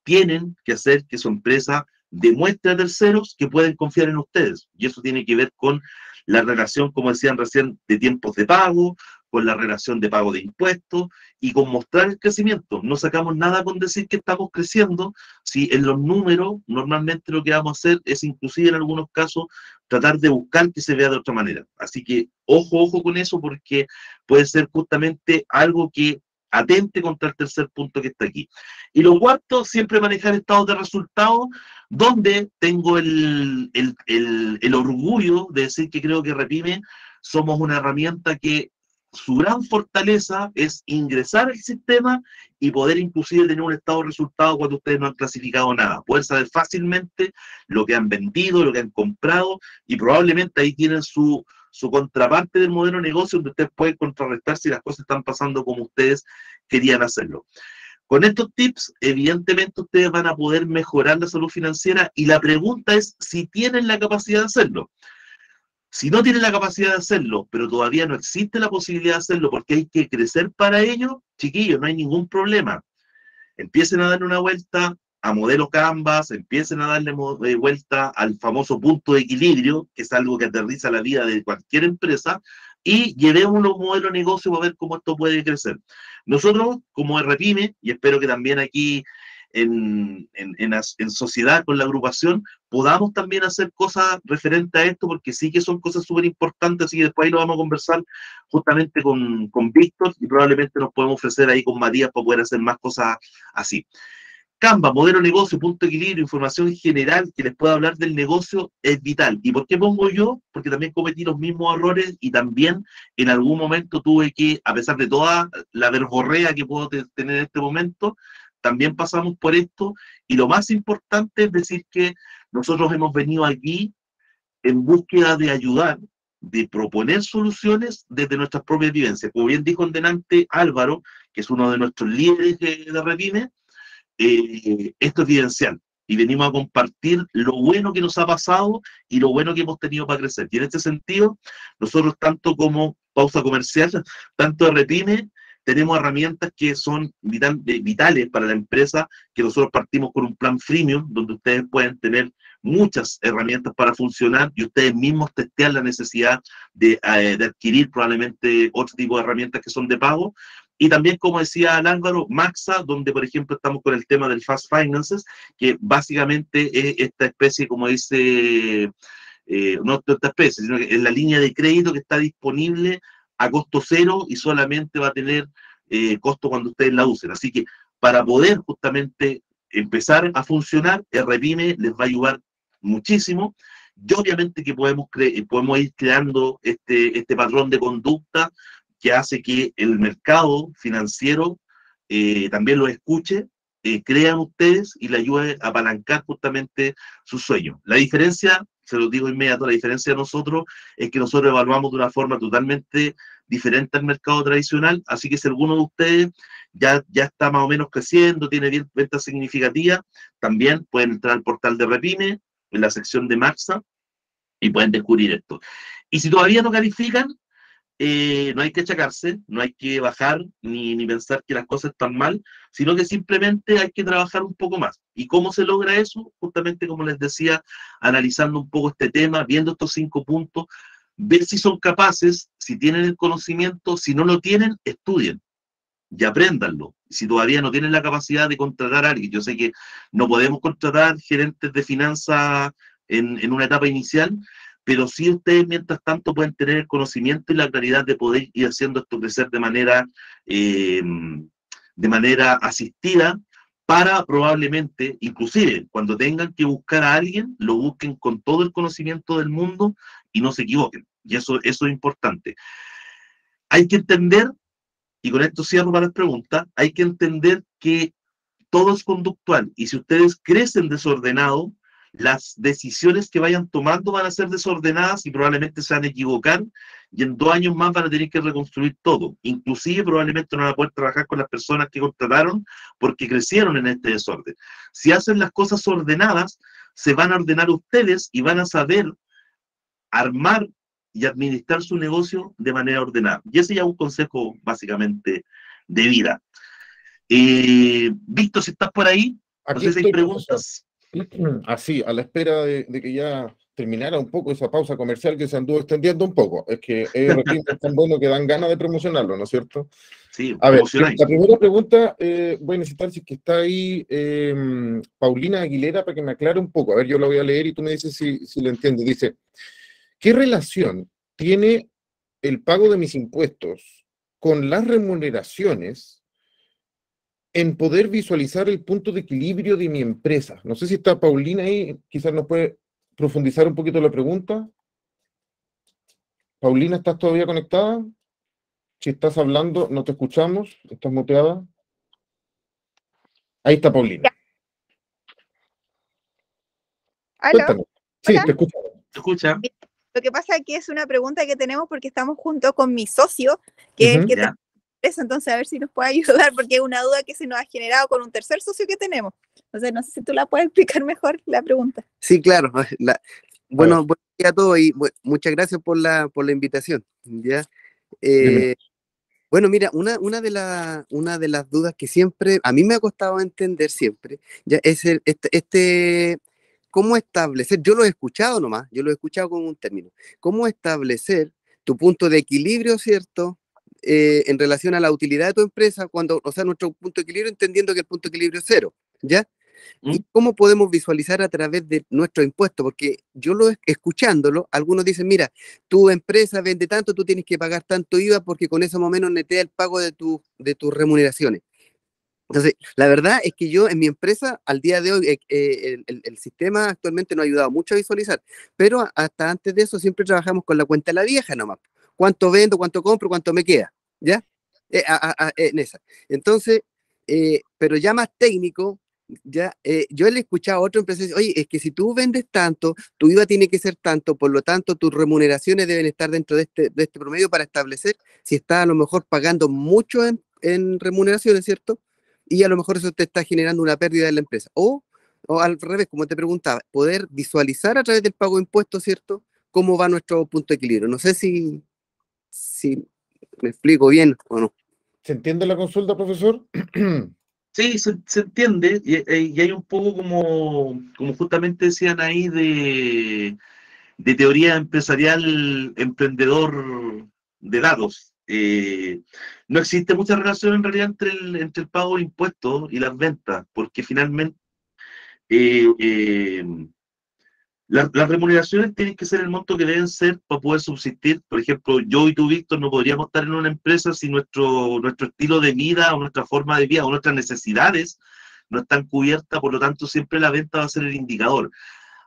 tienen que hacer que su empresa demuestre a terceros que pueden confiar en ustedes. Y eso tiene que ver con la relación, como decían recién, de tiempos de pago, con la relación de pago de impuestos y con mostrar el crecimiento. No sacamos nada con decir que estamos creciendo, si en los números normalmente lo que vamos a hacer es, inclusive en algunos casos, tratar de buscar que se vea de otra manera. Así que ojo con eso, porque puede ser justamente algo que atente contra el tercer punto que está aquí. Y lo cuarto, siempre manejar estados de resultados, donde tengo el orgullo de decir que creo que Repime somos una herramienta que su gran fortaleza es ingresar al sistema y poder inclusive tener un estado de resultados cuando ustedes no han clasificado nada. Poder saber fácilmente lo que han vendido, lo que han comprado, y probablemente ahí tienen su contraparte del modelo de negocio, donde ustedes pueden contrarrestar si las cosas están pasando como ustedes querían hacerlo. Con estos tips, evidentemente ustedes van a poder mejorar la salud financiera, y la pregunta es si tienen la capacidad de hacerlo. Si no tienen la capacidad de hacerlo, pero todavía no existe la posibilidad de hacerlo porque hay que crecer para ello, chiquillos, no hay ningún problema. Empiecen a darle una vuelta a modelo Canvas, empiecen a darle vuelta al famoso punto de equilibrio, que es algo que aterriza la vida de cualquier empresa, y llevemos un modelo de negocio para ver cómo esto puede crecer. Nosotros, como Repime, y espero que también aquí en sociedad con la agrupación, podamos también hacer cosas referentes a esto, porque sí que son cosas súper importantes, así que después ahí lo vamos a conversar justamente con Víctor, y probablemente nos podemos ofrecer ahí con Matías para poder hacer más cosas así. Canva, modelo negocio, punto de equilibrio, información general que les pueda hablar del negocio es vital. ¿Y por qué pongo yo? Porque también cometí los mismos errores, y también en algún momento tuve que, a pesar de toda la verborrea que puedo tener en este momento, también pasamos por esto, y lo más importante es decir que nosotros hemos venido aquí en búsqueda de ayudar, de proponer soluciones desde nuestras propias vivencias. Como bien dijo en delante Álvaro, que es uno de nuestros líderes de Repime, esto es evidencial, y venimos a compartir lo bueno que nos ha pasado y lo bueno que hemos tenido para crecer. Y en este sentido, nosotros, tanto como Pausa Comercial, tanto de Repime, tenemos herramientas que son vitales para la empresa, que nosotros partimos con un plan freemium, donde ustedes pueden tener muchas herramientas para funcionar, y ustedes mismos testear la necesidad de adquirir probablemente otro tipo de herramientas que son de pago. Y también, como decía Álvaro, Maxa, donde por ejemplo estamos con el tema del Fast Finances, que básicamente es esta especie, como dice, no esta especie, sino que es la línea de crédito que está disponible a costo cero, y solamente va a tener costo cuando ustedes la usen. Así que para poder justamente empezar a funcionar, Repime les va a ayudar muchísimo. Y obviamente que podemos ir creando este patrón de conducta que hace que el mercado financiero también lo escuche, crean ustedes y le ayude a apalancar justamente sus sueños. La diferencia, se lo digo inmediato, la diferencia de nosotros es que nosotros evaluamos de una forma totalmente diferente al mercado tradicional, así que si alguno de ustedes ya está más o menos creciendo, tiene ventas significativas, también pueden entrar al portal de Repime, en la sección de Maxa, y pueden descubrir esto. Y si todavía no califican, no hay que achacarse, no hay que bajar ni pensar que las cosas están mal, sino que simplemente hay que trabajar un poco más. ¿Y cómo se logra eso? Justamente como les decía, analizando un poco este tema, viendo estos 5 puntos, ver si son capaces, si tienen el conocimiento, si no lo tienen, estudien y apréndanlo. Si todavía no tienen la capacidad de contratar a alguien, yo sé que no podemos contratar gerentes de finanzas en una etapa inicial, pero sí ustedes mientras tanto pueden tener el conocimiento y la claridad de poder ir haciendo esto crecer de manera asistida, para probablemente, inclusive cuando tengan que buscar a alguien, lo busquen con todo el conocimiento del mundo y no se equivoquen. Y eso es importante. Hay que entender, y con esto cierro para las preguntas, hay que entender que todo es conductual, y si ustedes crecen desordenado, las decisiones que vayan tomando van a ser desordenadas y probablemente se van a equivocar, y en 2 años más van a tener que reconstruir todo. Inclusive probablemente no van a poder trabajar con las personas que contrataron porque crecieron en este desorden. Si hacen las cosas ordenadas, se van a ordenar ustedes y van a saber armar y administrar su negocio de manera ordenada. Y ese ya es un consejo básicamente de vida. Víctor, si estás por ahí, no sé si hay preguntas. Así, a la espera de que ya terminara un poco esa pausa comercial que se anduvo extendiendo un poco. Es que ERP es tan bueno que dan ganas de promocionarlo, ¿no es cierto? Sí, a ver, la primera pregunta, voy a necesitar si es que está ahí Paulina Aguilera para que me aclare un poco. A ver, yo la voy a leer y tú me dices si lo entiendes. Dice, ¿qué relación tiene el pago de mis impuestos con las remuneraciones en poder visualizar el punto de equilibrio de mi empresa? No sé si está Paulina ahí, quizás nos puede profundizar un poquito la pregunta. Paulina, ¿estás todavía conectada? Si estás hablando, no te escuchamos, estás muteada. Ahí está Paulina. ¿Aló? Cuéntame. Sí, Hola. te escucho. ¿Te escucha? Lo que pasa es que es una pregunta que tenemos porque estamos junto con mi socio, que es el que Ya. eso, entonces a ver si nos puede ayudar, porque es una duda que se nos ha generado con un tercer socio que tenemos. Entonces no sé si tú la puedes explicar mejor la pregunta. Sí, claro. Bueno, buen día a todos y muchas gracias por la invitación. ¿Ya? Bueno, mira, una de las dudas que siempre, a mí me ha costado entender siempre, ya es cómo establecer, yo lo he escuchado nomás, yo lo he escuchado con un término, cómo establecer tu punto de equilibrio, ¿cierto? En relación a la utilidad de tu empresa, o sea, nuestro punto de equilibrio, entendiendo que el punto de equilibrio es 0, ¿ya? ¿Y cómo podemos visualizar a través de nuestro impuesto? Porque yo escuchándolo, algunos dicen, mira, tu empresa vende tanto, tú tienes que pagar tanto IVA porque con eso más o menos netea el pago de tus remuneraciones. Entonces, la verdad es que yo en mi empresa, al día de hoy, el sistema actualmente nos ha ayudado mucho a visualizar, pero hasta antes de eso siempre trabajamos con la cuenta de la vieja nomás. ¿Cuánto vendo, cuánto compro, cuánto me queda? ¿Ya? En esa. Entonces, pero ya más técnico, ya, yo le he escuchado a otro empresario decir, oye, es que si tú vendes tanto, tu IVA tiene que ser tanto, por lo tanto tus remuneraciones deben estar dentro de este promedio para establecer si está a lo mejor pagando mucho en remuneraciones, ¿cierto? Y a lo mejor eso te está generando una pérdida en la empresa. O al revés, como te preguntaba, poder visualizar a través del pago de impuestos, ¿cierto? Cómo va nuestro punto de equilibrio. No sé si me explico bien o no. ¿Se entiende la consulta, profesor? Sí, se entiende, y hay un poco como justamente decían ahí de teoría empresarial emprendedor de datos. No existe mucha relación en realidad entre el pago de impuestos y las ventas, porque finalmente las remuneraciones tienen que ser el monto que deben ser para poder subsistir. Por ejemplo, yo y tú, Víctor, no podríamos estar en una empresa si nuestro estilo de vida o nuestra forma de vida o nuestras necesidades no están cubiertas, por lo tanto siempre la venta va a ser el indicador.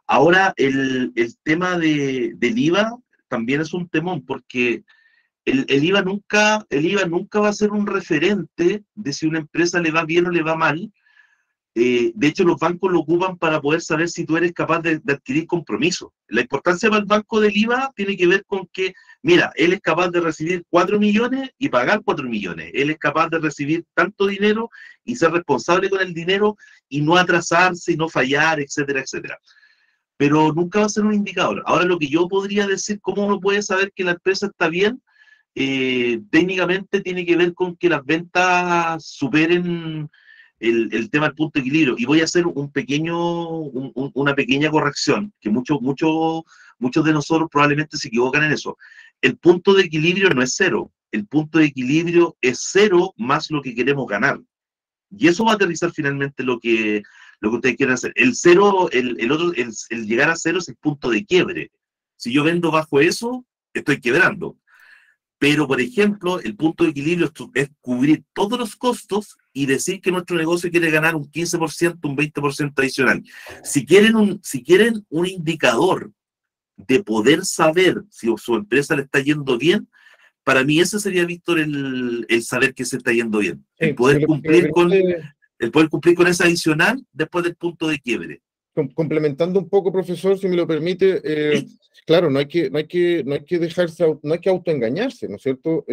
Ahora, el tema del IVA también es un temón, porque el IVA nunca va a ser un referente de si una empresa le va bien o le va mal. De hecho, los bancos lo ocupan para poder saber si tú eres capaz de adquirir compromiso. La importancia para el banco del IVA tiene que ver con que, mira, él es capaz de recibir 4 millones y pagar 4 millones. Él es capaz de recibir tanto dinero y ser responsable con el dinero y no atrasarse y no fallar, etcétera, etcétera. Pero nunca va a ser un indicador. Ahora, lo que yo podría decir, cómo uno puede saber que la empresa está bien, técnicamente tiene que ver con que las ventas superen el tema del punto de equilibrio. Y voy a hacer una pequeña corrección, que muchos de nosotros probablemente se equivocan en eso. El punto de equilibrio no es 0. El punto de equilibrio es 0 más lo que queremos ganar. Y eso va a aterrizar finalmente lo que ustedes quieren hacer. El 0, el llegar a 0 es el punto de quiebre. Si yo vendo bajo eso, estoy quebrando. Pero, por ejemplo, el punto de equilibrio es cubrir todos los costos y decir que nuestro negocio quiere ganar un 15%, un 20% adicional. Si quieren un indicador de poder saber si su empresa le está yendo bien, para mí ese sería, Víctor, el saber que se está yendo bien. El poder cumplir con ese adicional después del punto de quiebre. complementando un poco, profesor, si me lo permite, claro, no hay que autoengañarse, ¿no es cierto?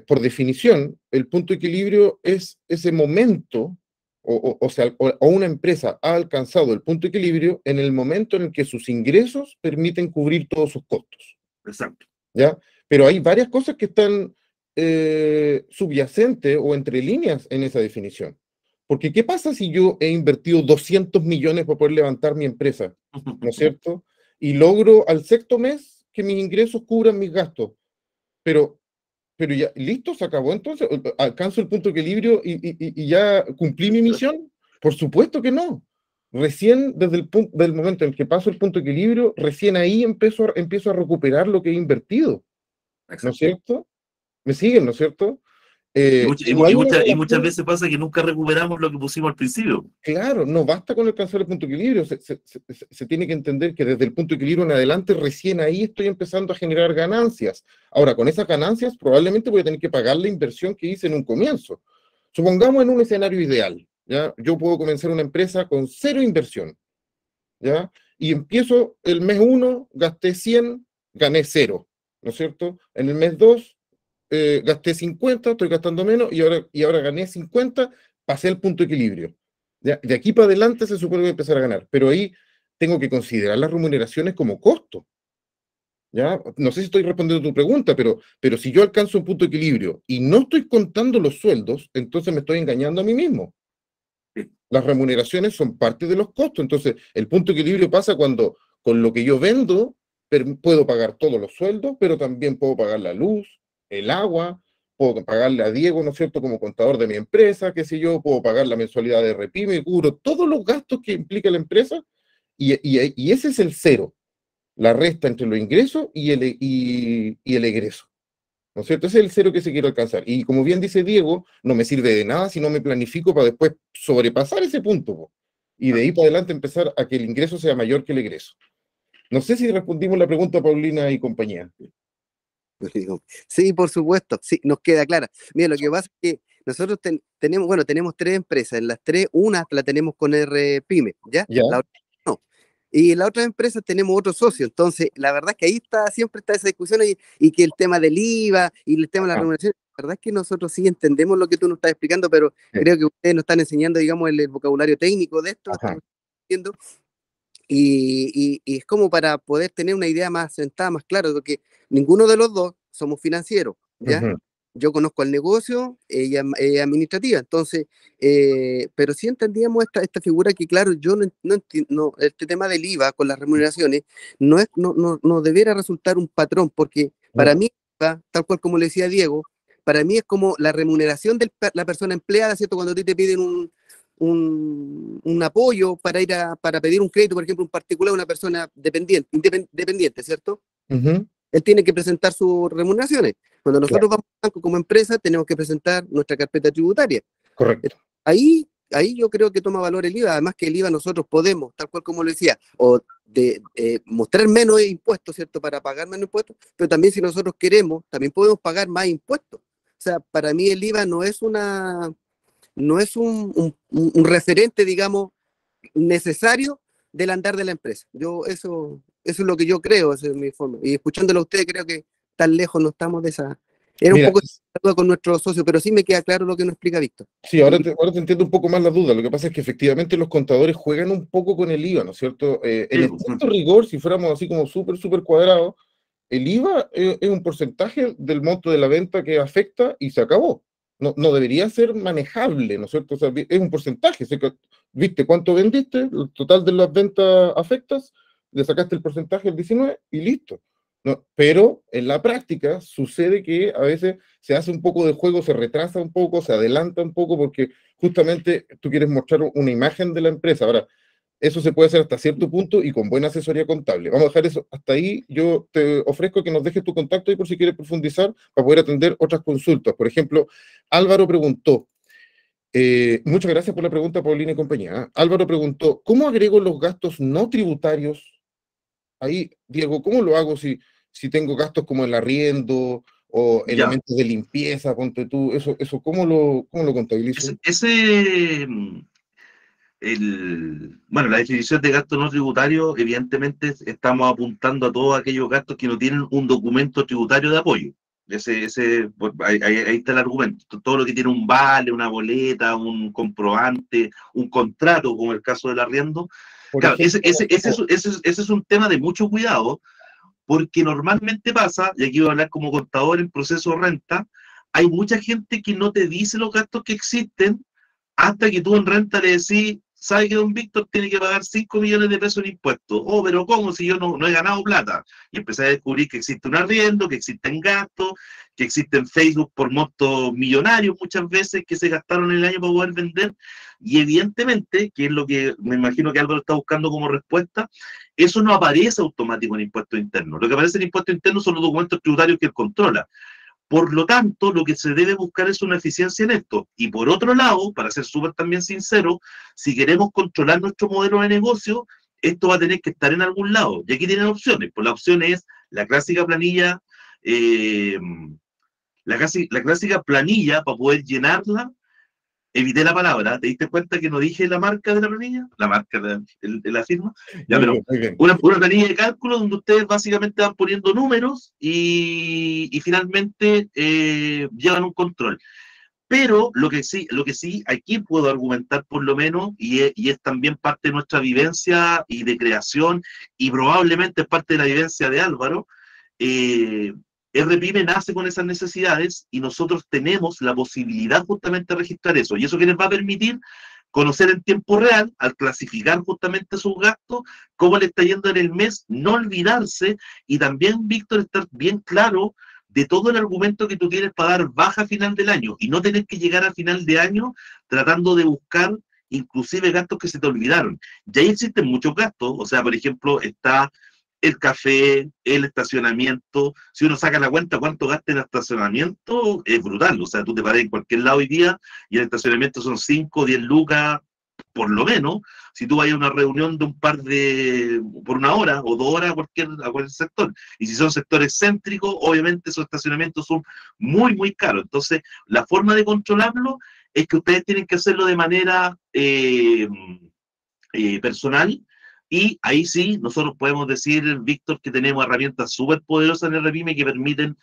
Por definición, el punto de equilibrio es ese momento, o una empresa ha alcanzado el punto de equilibrio en el momento en el que sus ingresos permiten cubrir todos sus costos. Exacto. ¿Ya? Pero hay varias cosas que están subyacentes o entre líneas en esa definición. Porque, ¿qué pasa si yo he invertido 200 millones para poder levantar mi empresa? ¿No es cierto? Y logro al sexto mes que mis ingresos cubran mis gastos. Pero ya, listo, se acabó entonces. ¿Alcanzo el punto de equilibrio y ya cumplí mi misión? Por supuesto que no. Recién desde del momento en que paso el punto de equilibrio, recién ahí empiezo a recuperar lo que he invertido. ¿No es cierto? ¿Me siguen, no es cierto? Y muchas veces pasa que nunca recuperamos lo que pusimos al principio. Claro, no basta con alcanzar el punto de equilibrio, se tiene que entender que desde el punto de equilibrio en adelante, recién ahí estoy empezando a generar ganancias. Ahora, con esas ganancias probablemente voy a tener que pagar la inversión que hice en un comienzo. Supongamos en un escenario ideal, ¿ya? Yo puedo comenzar una empresa con 0 inversión, ¿ya? Y empiezo el mes 1, gasté 100, gané 0, ¿no es cierto? En el mes 2, gasté 50, estoy gastando menos, y ahora gané 50, pasé el punto de equilibrio. ¿Ya? De aquí para adelante se supone que voy a empezar a ganar, pero ahí tengo que considerar las remuneraciones como costo. ¿Ya? No sé si estoy respondiendo a tu pregunta, pero si yo alcanzo un punto de equilibrio y no estoy contando los sueldos, entonces me estoy engañando a mí mismo. Las remuneraciones son parte de los costos, entonces el punto de equilibrio pasa cuando con lo que yo vendo puedo pagar todos los sueldos, pero también puedo pagar la luz, el agua, puedo pagarle a Diego, ¿no es cierto?, como contador de mi empresa, qué sé yo, puedo pagar la mensualidad de Repime, cubro todos los gastos que implica la empresa, y ese es el cero, la resta entre los ingresos y el egreso, ¿no es cierto? Ese es el cero que se quiere alcanzar. Y como bien dice Diego, no me sirve de nada si no me planifico para después sobrepasar ese punto, po. Y de ahí para adelante empezar a que el ingreso sea mayor que el egreso. No sé si respondimos la pregunta, Paulina y compañía. Sí, por supuesto, sí, nos queda clara. Mira, lo que pasa es que nosotros tenemos 3 empresas, en las 3, una la tenemos con RPyme, ¿ya? ¿Ya? La otra no. Y las otras empresas tenemos otro socio, entonces la verdad es que ahí siempre está esa discusión y que el tema del IVA y el tema de la remuneración, la verdad es que nosotros sí entendemos lo que tú nos estás explicando, pero creo que ustedes nos están enseñando, digamos, el vocabulario técnico de esto, estamos viendo. Y es como para poder tener una idea más sentada, más clara, porque ninguno de los dos somos financieros, ¿ya? Yo conozco el negocio, ella es administrativa, entonces, pero sí entendíamos esta figura que, claro, yo no entiendo, este tema del IVA con las remuneraciones no debiera resultar un patrón, porque para mí, tal cual como le decía Diego, para mí es como la remuneración de la persona empleada, ¿cierto? Cuando a ti te piden un apoyo para pedir un crédito, por ejemplo, un particular, una persona dependiente, ¿cierto? Él tiene que presentar sus remuneraciones. Cuando nosotros vamos al banco como empresa, tenemos que presentar nuestra carpeta tributaria. Correcto. Ahí yo creo que toma valor el IVA, además que el IVA nosotros podemos, tal cual como lo decía, o mostrar menos impuestos, ¿cierto? Para pagar menos impuestos, pero también si nosotros queremos, también podemos pagar más impuestos. O sea, para mí el IVA no es un referente, digamos, necesario del andar de la empresa. Eso es lo que yo creo, esa es mi forma. Y escuchándolo a ustedes, creo que tan lejos no estamos de esa. Era un poco de duda con nuestro socio, pero sí me queda claro lo que nos explica Víctor. Sí, ahora te entiendo un poco más la duda. Lo que pasa es que efectivamente los contadores juegan un poco con el IVA, ¿no es cierto? En estricto rigor, si fuéramos así como súper cuadrados, el IVA es un porcentaje del monto de la venta que afecta y se acabó. No debería ser manejable, ¿no es cierto? O sea, es un porcentaje. ¿Viste cuánto vendiste? El total de las ventas afectas, le sacaste el porcentaje, el 19, y listo. No, pero en la práctica sucede que a veces se hace un poco de juego, se retrasa un poco, se adelanta un poco, porque justamente tú quieres mostrar una imagen de la empresa. Ahora, eso se puede hacer hasta cierto punto y con buena asesoría contable. Vamos a dejar eso hasta ahí. Yo te ofrezco que nos dejes tu contacto ahí por si quieres profundizar para poder atender otras consultas. Por ejemplo, Álvaro preguntó, muchas gracias por la pregunta, Paulina y compañía. Álvaro preguntó, ¿cómo agrego los gastos no tributarios? Ahí, Diego, ¿cómo lo hago si tengo gastos como el arriendo o elementos de limpieza, ponte tú, eso ¿cómo lo contabilizo? bueno, la definición de gasto no tributario, evidentemente estamos apuntando a todos aquellos gastos que no tienen un documento tributario de apoyo. Ahí está el argumento. Todo lo que tiene un vale, una boleta, un comprobante, un contrato, como el caso del arriendo. Claro, ese es un tema de mucho cuidado, porque normalmente pasa, y aquí voy a hablar como contador en proceso de renta, hay mucha gente que no te dice los gastos que existen hasta que tú en renta le decís, ¿sabe que don Víctor tiene que pagar 5 millones de pesos en impuestos? Oh, pero ¿cómo si yo no he ganado plata? Y empecé a descubrir que existe un arriendo, que existen gastos, que existen Facebook por montos millonarios muchas veces que se gastaron en el año para poder vender. Y evidentemente, que es lo que me imagino que Álvaro está buscando como respuesta, eso no aparece automático en impuestos internos. Lo que aparece en impuestos internos son los documentos tributarios que él controla. Por lo tanto, lo que se debe buscar es una eficiencia en esto. Y por otro lado, para ser súper también sincero, si queremos controlar nuestro modelo de negocio, esto va a tener que estar en algún lado. Y aquí tienen opciones. Pues la opción es la clásica planilla, la clásica planilla para poder llenarla. Evité la palabra, ¿te diste cuenta que no dije la marca de la planilla? La marca de la firma. Ya, pero una planilla de cálculo donde ustedes básicamente van poniendo números y finalmente llevan un control. Pero lo que sí, aquí puedo argumentar por lo menos, y es también parte de nuestra vivencia y de creación, y probablemente es parte de la vivencia de Álvaro, RPyme nace con esas necesidades y nosotros tenemos la posibilidad justamente de registrar eso. Y eso que les va a permitir conocer en tiempo real, al clasificar justamente sus gastos, cómo le está yendo en el mes, no olvidarse y también, Víctor, estar bien claro de todo el argumento que tú tienes para dar baja a final del año y no tener que llegar a final de año tratando de buscar inclusive gastos que se te olvidaron. Y ahí existen muchos gastos, o sea, por ejemplo, está el café, el estacionamiento. Si uno saca la cuenta cuánto gasta en estacionamiento, es brutal. O sea, tú te paras en cualquier lado hoy día y el estacionamiento son 5 o 10 lucas, por lo menos. Si tú vas a una reunión de por 1 hora o 2 horas a cualquier sector. Y si son sectores céntricos, obviamente esos estacionamientos son muy, muy caros. Entonces, la forma de controlarlo es que ustedes tienen que hacerlo de manera personal. Y ahí sí, nosotros podemos decir, Víctor, que tenemos herramientas súper poderosas en el RPyme que permiten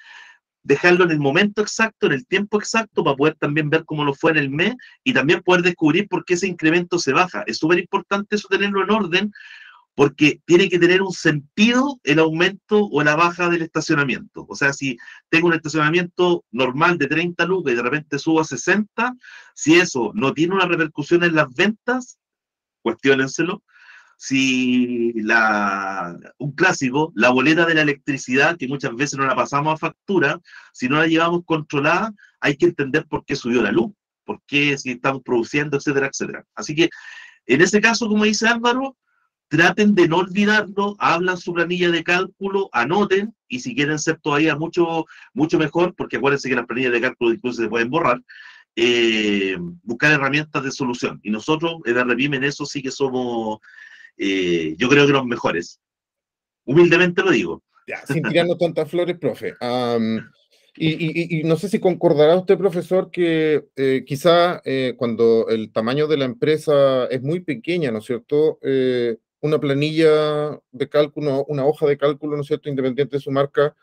dejarlo en el momento exacto, en el tiempo exacto, para poder también ver cómo lo fue en el mes y también poder descubrir por qué ese incremento se baja. Es súper importante eso tenerlo en orden, porque tiene que tener un sentido el aumento o la baja del estacionamiento. O sea, si tengo un estacionamiento normal de 30 lucas y de repente subo a 60, si eso no tiene una repercusión en las ventas, cuestiónenselo. Si un clásico, la boleta de la electricidad, que muchas veces no la pasamos a factura, si no la llevamos controlada, hay que entender por qué subió la luz, por qué si estamos produciendo, etcétera, etcétera. Así que, en ese caso, como dice Álvaro, traten de no olvidarlo, hablan su planilla de cálculo, anoten, y si quieren ser todavía mucho, mucho mejor, porque acuérdense que las planillas de cálculo incluso se pueden borrar, buscar herramientas de solución. Y nosotros, en RPyme, en eso sí que somos... yo creo que los mejores. Humildemente lo digo. Ya, sin tirarnos tantas flores, profe. Y no sé si concordará usted, profesor, que quizá cuando el tamaño de la empresa es muy pequeña, ¿no es cierto? Una planilla de cálculo, una hoja de cálculo, ¿no es cierto?, independiente de su marca,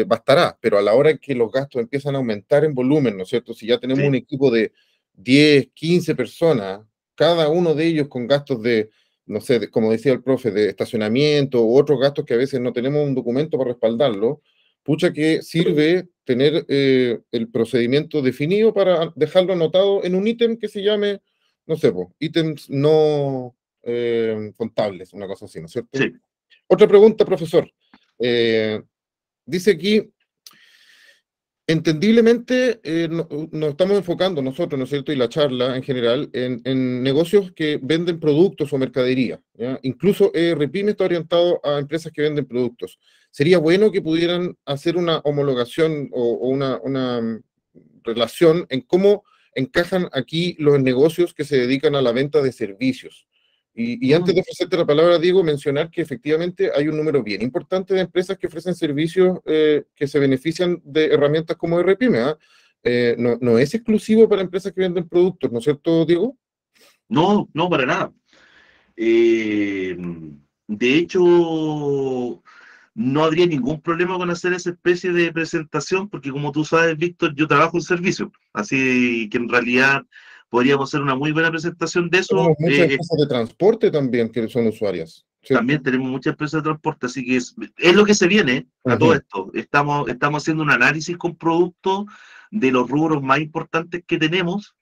bastará, pero a la hora que los gastos empiezan a aumentar en volumen, ¿no es cierto? Si ya tenemos un equipo de 10, 15 personas, cada uno de ellos con gastos de, no sé, como decía el profe, de estacionamiento u otros gastos que a veces no tenemos un documento para respaldarlo, pucha que sirve tener el procedimiento definido para dejarlo anotado en un ítem que se llame, no sé, ítems no contables, una cosa así, ¿no es cierto? Sí. Otra pregunta, profesor. Dice aquí, entendiblemente nos estamos enfocando nosotros, ¿no es cierto?, y la charla en general, en negocios que venden productos o mercadería, ¿ya? Incluso RPyme está orientado a empresas que venden productos. Sería bueno que pudieran hacer una homologación o una relación en cómo encajan aquí los negocios que se dedican a la venta de servicios. Y antes de ofrecerte la palabra, Diego, mencionar que efectivamente hay un número bien importante de empresas que ofrecen servicios que se benefician de herramientas como RPyme, ¿eh? No es exclusivo para empresas que venden productos, ¿no es cierto, Diego? No, no, para nada. Eh, de hecho, no habría ningún problema con hacer esa especie de presentación, porque como tú sabes, Víctor, yo trabajo en servicio, así que en realidad podríamos hacer una muy buena presentación de Tenemos eso. muchas empresas de transporte también que son usuarias, ¿cierto? También tenemos muchas empresas de transporte, así que es lo que se viene a todo Ujú. esto. Estamos haciendo un análisis con productos de los rubros más importantes que tenemos.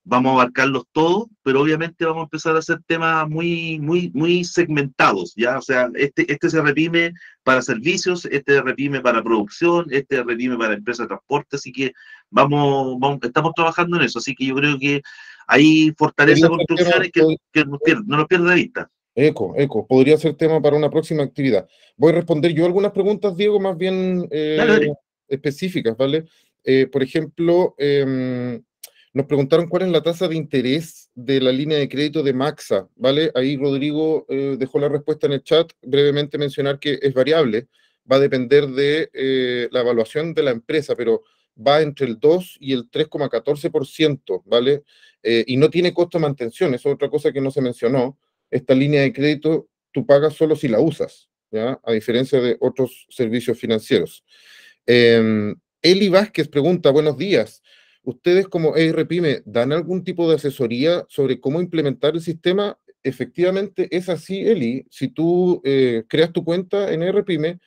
Vamos a abarcarlos todos, pero obviamente vamos a empezar a hacer temas muy, muy, muy segmentados, ¿ya? O sea, este se reprime para servicios, este se reprime para producción, este se reprime para empresas de transporte, así que estamos trabajando en eso, así que yo creo que hay Podría fortaleza ser tema, construcciones que no nos pierde de vista. podría ser tema para una próxima actividad. Voy a responder yo algunas preguntas, Diego, más bien Dale, dale. específicas, ¿vale? Por ejemplo, nos preguntaron cuál es la tasa de interés de la línea de crédito de Maxa, ¿vale? Ahí Rodrigo dejó la respuesta en el chat, brevemente mencionar que es variable, va a depender de la evaluación de la empresa, pero va entre el 2 y el 3,14%, ¿vale? Y no tiene costo de mantención, eso es otra cosa que no se mencionó. Esta línea de crédito tú pagas solo si la usas, ¿ya? A diferencia de otros servicios financieros. Eli Vázquez pregunta, buenos días. ¿Ustedes como EIRPYME dan algún tipo de asesoría sobre cómo implementar el sistema? Efectivamente es así, Eli. Si tú creas tu cuenta en EIRPYME,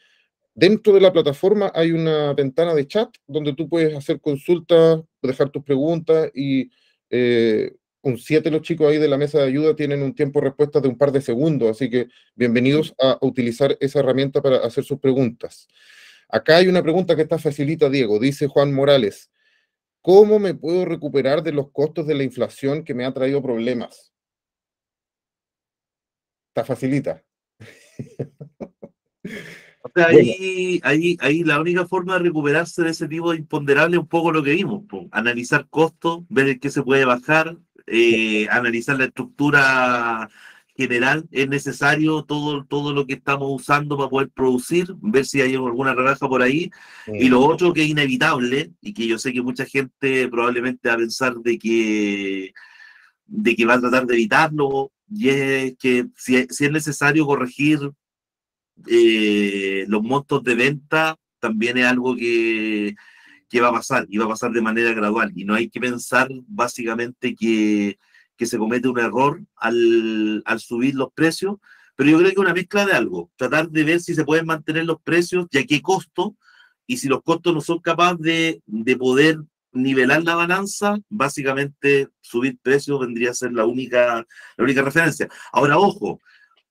dentro de la plataforma hay una ventana de chat donde tú puedes hacer consultas, dejar tus preguntas y un 7 los chicos ahí de la mesa de ayuda tienen un tiempo de respuesta de un par de segundos, así que bienvenidos a utilizar esa herramienta para hacer sus preguntas. Acá hay una pregunta que está facilita, Diego, dice Juan Morales. ¿Cómo me puedo recuperar de los costos de la inflación que me ha traído problemas? Está facilita. O sea, Bueno, ahí la única forma de recuperarse de ese tipo de imponderable es un poco lo que vimos, po. Analizar costos, ver en qué se puede bajar, analizar la estructura general, es necesario todo lo que estamos usando para poder producir, ver si hay alguna rebaja por ahí. Y lo otro que es inevitable, y que yo sé que mucha gente probablemente va a pensar de que va a tratar de evitarlo, y es que si es necesario corregir los montos de venta también es algo que va a pasar y va a pasar de manera gradual. Y no hay que pensar básicamente que se comete un error al subir los precios, pero yo creo que una mezcla de algo, tratar de ver si se pueden mantener los precios y a qué costo, y si los costos no son capaces de poder nivelar la balanza, básicamente subir precios vendría a ser la única referencia. Ahora, ojo,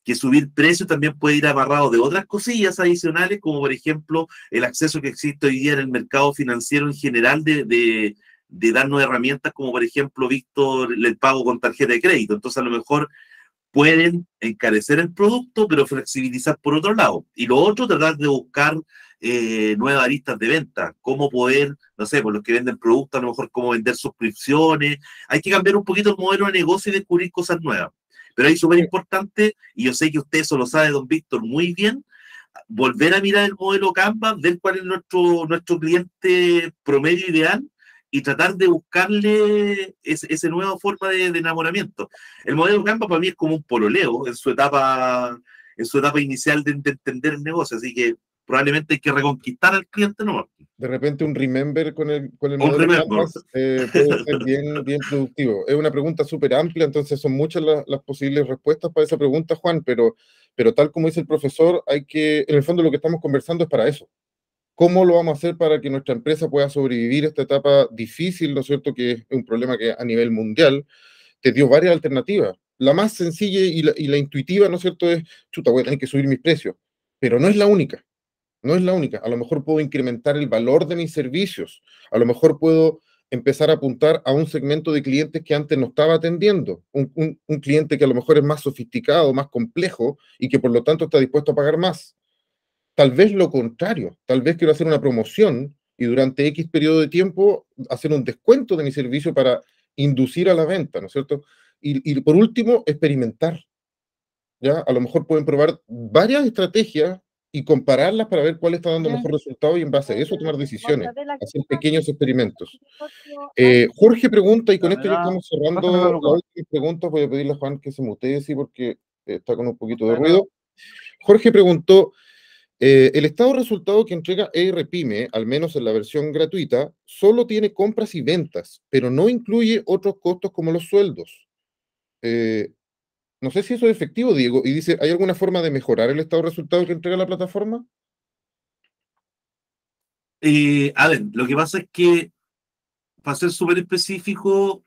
que subir precios también puede ir amarrado de otras cosillas adicionales, como por ejemplo el acceso que existe hoy día en el mercado financiero en general de darnos herramientas como por ejemplo, Víctor, el pago con tarjeta de crédito. Entonces a lo mejor pueden encarecer el producto, pero flexibilizar por otro lado. Y lo otro, tratar de buscar nuevas aristas de venta, cómo poder, no sé, por los que venden productos, a lo mejor cómo vender suscripciones. Hay que cambiar un poquito el modelo de negocio y descubrir cosas nuevas. Pero ahí súper importante, y yo sé que usted eso lo sabe, don Víctor, muy bien, volver a mirar el modelo Canva, ver cuál es nuestro cliente promedio ideal y tratar de buscarle esa nueva forma de enamoramiento. El modelo Canva para mí es como un pololeo en su etapa inicial de entender el negocio, así que probablemente hay que reconquistar al cliente nuevo. de repente un remember con el Un modelo remember. Canvas puede ser bien, bien productivo. Es una pregunta súper amplia, entonces son muchas las posibles respuestas para esa pregunta, Juan, pero tal como dice el profesor, en el fondo lo que estamos conversando es para eso. ¿Cómo lo vamos a hacer para que nuestra empresa pueda sobrevivir esta etapa difícil, ¿no es cierto? Que es un problema que a nivel mundial te dio varias alternativas. La más sencilla y la intuitiva, ¿no es cierto? Es, chuta, voy a tener que subir mis precios, pero no es la única. No es la única. A lo mejor puedo incrementar el valor de mis servicios. A lo mejor puedo empezar a apuntar a un segmento de clientes que antes no estaba atendiendo. Un cliente que a lo mejor es más sofisticado, más complejo y que por lo tanto está dispuesto a pagar más. Tal vez lo contrario. Tal vez quiero hacer una promoción y durante X periodo de tiempo hacer un descuento de mi servicio para inducir a la venta, ¿no es cierto? Y por último, experimentar. ¿Ya? A lo mejor pueden probar varias estrategias y compararlas para ver cuál está dando mejor resultado y en base a eso tomar decisiones, hacer pequeños experimentos. Jorge pregunta, y con esto ya estamos cerrando las últimas preguntas, voy a pedirle a Juan que se mutee, sí, porque está con un poquito de ruido. Jorge preguntó, el estado de resultado que entrega ERPYME, al menos en la versión gratuita, solo tiene compras y ventas, pero no incluye otros costos como los sueldos. No sé si eso es efectivo, Diego, y dice, ¿hay alguna forma de mejorar el estado de resultado que entrega la plataforma? A ver, lo que pasa es que, para ser súper específico,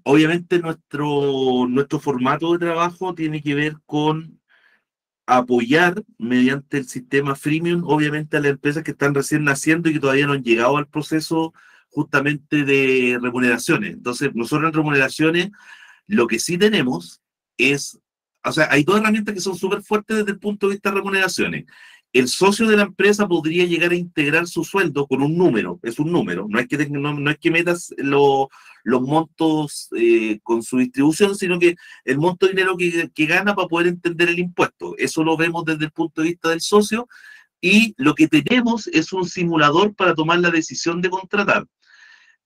obviamente nuestro formato de trabajo tiene que ver con apoyar mediante el sistema freemium, obviamente, a las empresas que están recién naciendo y que todavía no han llegado al proceso justamente de remuneraciones. Entonces, nosotros en remuneraciones, lo que sí tenemos es, o sea, hay dos herramientas que son súper fuertes desde el punto de vista de remuneraciones. El socio de la empresa podría llegar a integrar su sueldo con un número, es un número, no es que metas los montos con su distribución, sino que el monto de dinero que gana para poder entender el impuesto. Eso lo vemos desde el punto de vista del socio, y lo que tenemos es un simulador para tomar la decisión de contratar.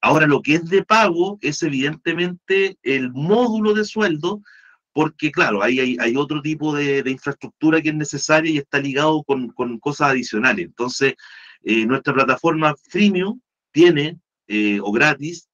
Ahora, lo que es de pago es evidentemente el módulo de sueldo, porque claro, hay otro tipo de infraestructura que es necesaria y está ligado con cosas adicionales. Entonces, nuestra plataforma freemium tiene, o gratis,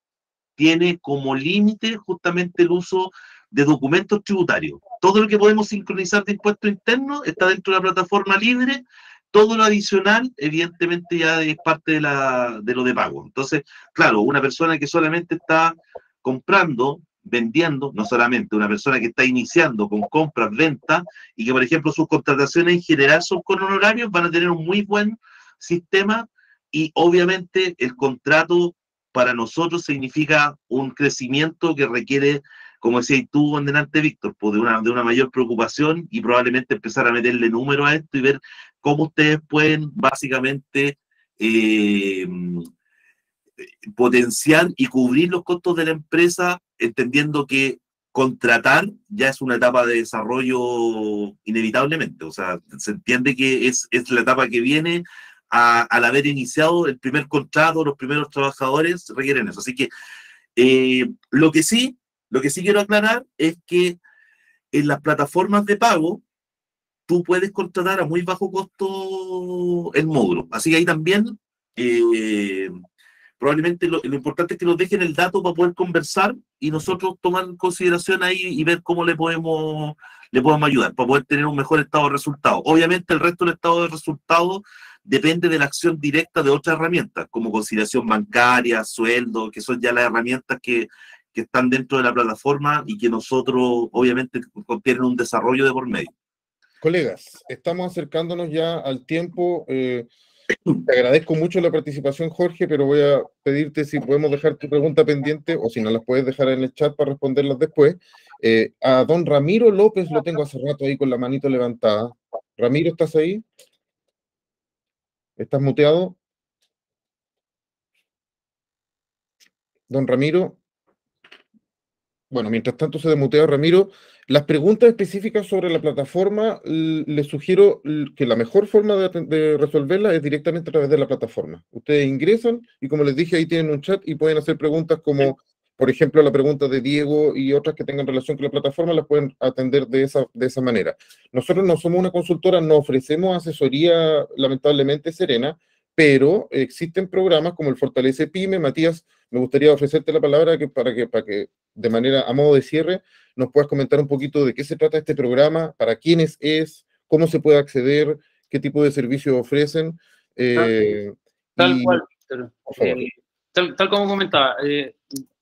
tiene como límite justamente el uso de documentos tributarios. Todo lo que podemos sincronizar de impuestos internos está dentro de la plataforma libre. Todo lo adicional, evidentemente, ya es parte de lo de pago. Entonces, claro, una persona que solamente está comprando, vendiendo, no solamente una persona que está iniciando con compras, ventas, y que, por ejemplo, sus contrataciones en general son con honorarios, van a tener un muy buen sistema, y obviamente el contrato para nosotros significa un crecimiento que requiere, como decías tú en delante, Víctor, pues de una mayor preocupación, y probablemente empezar a meterle número a esto y ver cómo ustedes pueden básicamente potenciar y cubrir los costos de la empresa, entendiendo que contratar ya es una etapa de desarrollo inevitablemente. O sea, se entiende que es la etapa que viene al haber iniciado el primer contrato, los primeros trabajadores requieren eso. Así que lo que sí quiero aclarar es que en las plataformas de pago tú puedes contratar a muy bajo costo el módulo. Así que ahí también probablemente lo importante es que nos dejen el dato para poder conversar y nosotros tomar en consideración ahí y ver cómo le podemos ayudar para poder tener un mejor estado de resultados. Obviamente el resto del estado de resultados depende de la acción directa de otras herramientas, como conciliación bancaria, sueldo, que son ya las herramientas que están dentro de la plataforma y que nosotros obviamente contienen un desarrollo de por medio. Colegas, estamos acercándonos ya al tiempo. Te agradezco mucho la participación, Jorge, pero voy a pedirte si podemos dejar tu pregunta pendiente o si no las puedes dejar en el chat para responderlas después. A don Ramiro López lo tengo hace rato ahí con la manito levantada. Ramiro, ¿estás ahí? ¿Estás muteado? Don Ramiro. Bueno, mientras tanto se desmutea Ramiro. Las preguntas específicas sobre la plataforma, les sugiero que la mejor forma de resolverlas es directamente a través de la plataforma. Ustedes ingresan y, como les dije, ahí tienen un chat y pueden hacer preguntas como, por ejemplo, la pregunta de Diego y otras que tengan relación con la plataforma, las pueden atender de esa manera. Nosotros no somos una consultora, no ofrecemos asesoría, lamentablemente, Serena, pero existen programas como el Fortalece Pyme. Matías, me gustaría ofrecerte la palabra para que de manera, a modo de cierre, nos puedas comentar un poquito de qué se trata este programa, para quiénes es, cómo se puede acceder, qué tipo de servicios ofrecen. Tal cual, Víctor. Tal como comentaba, el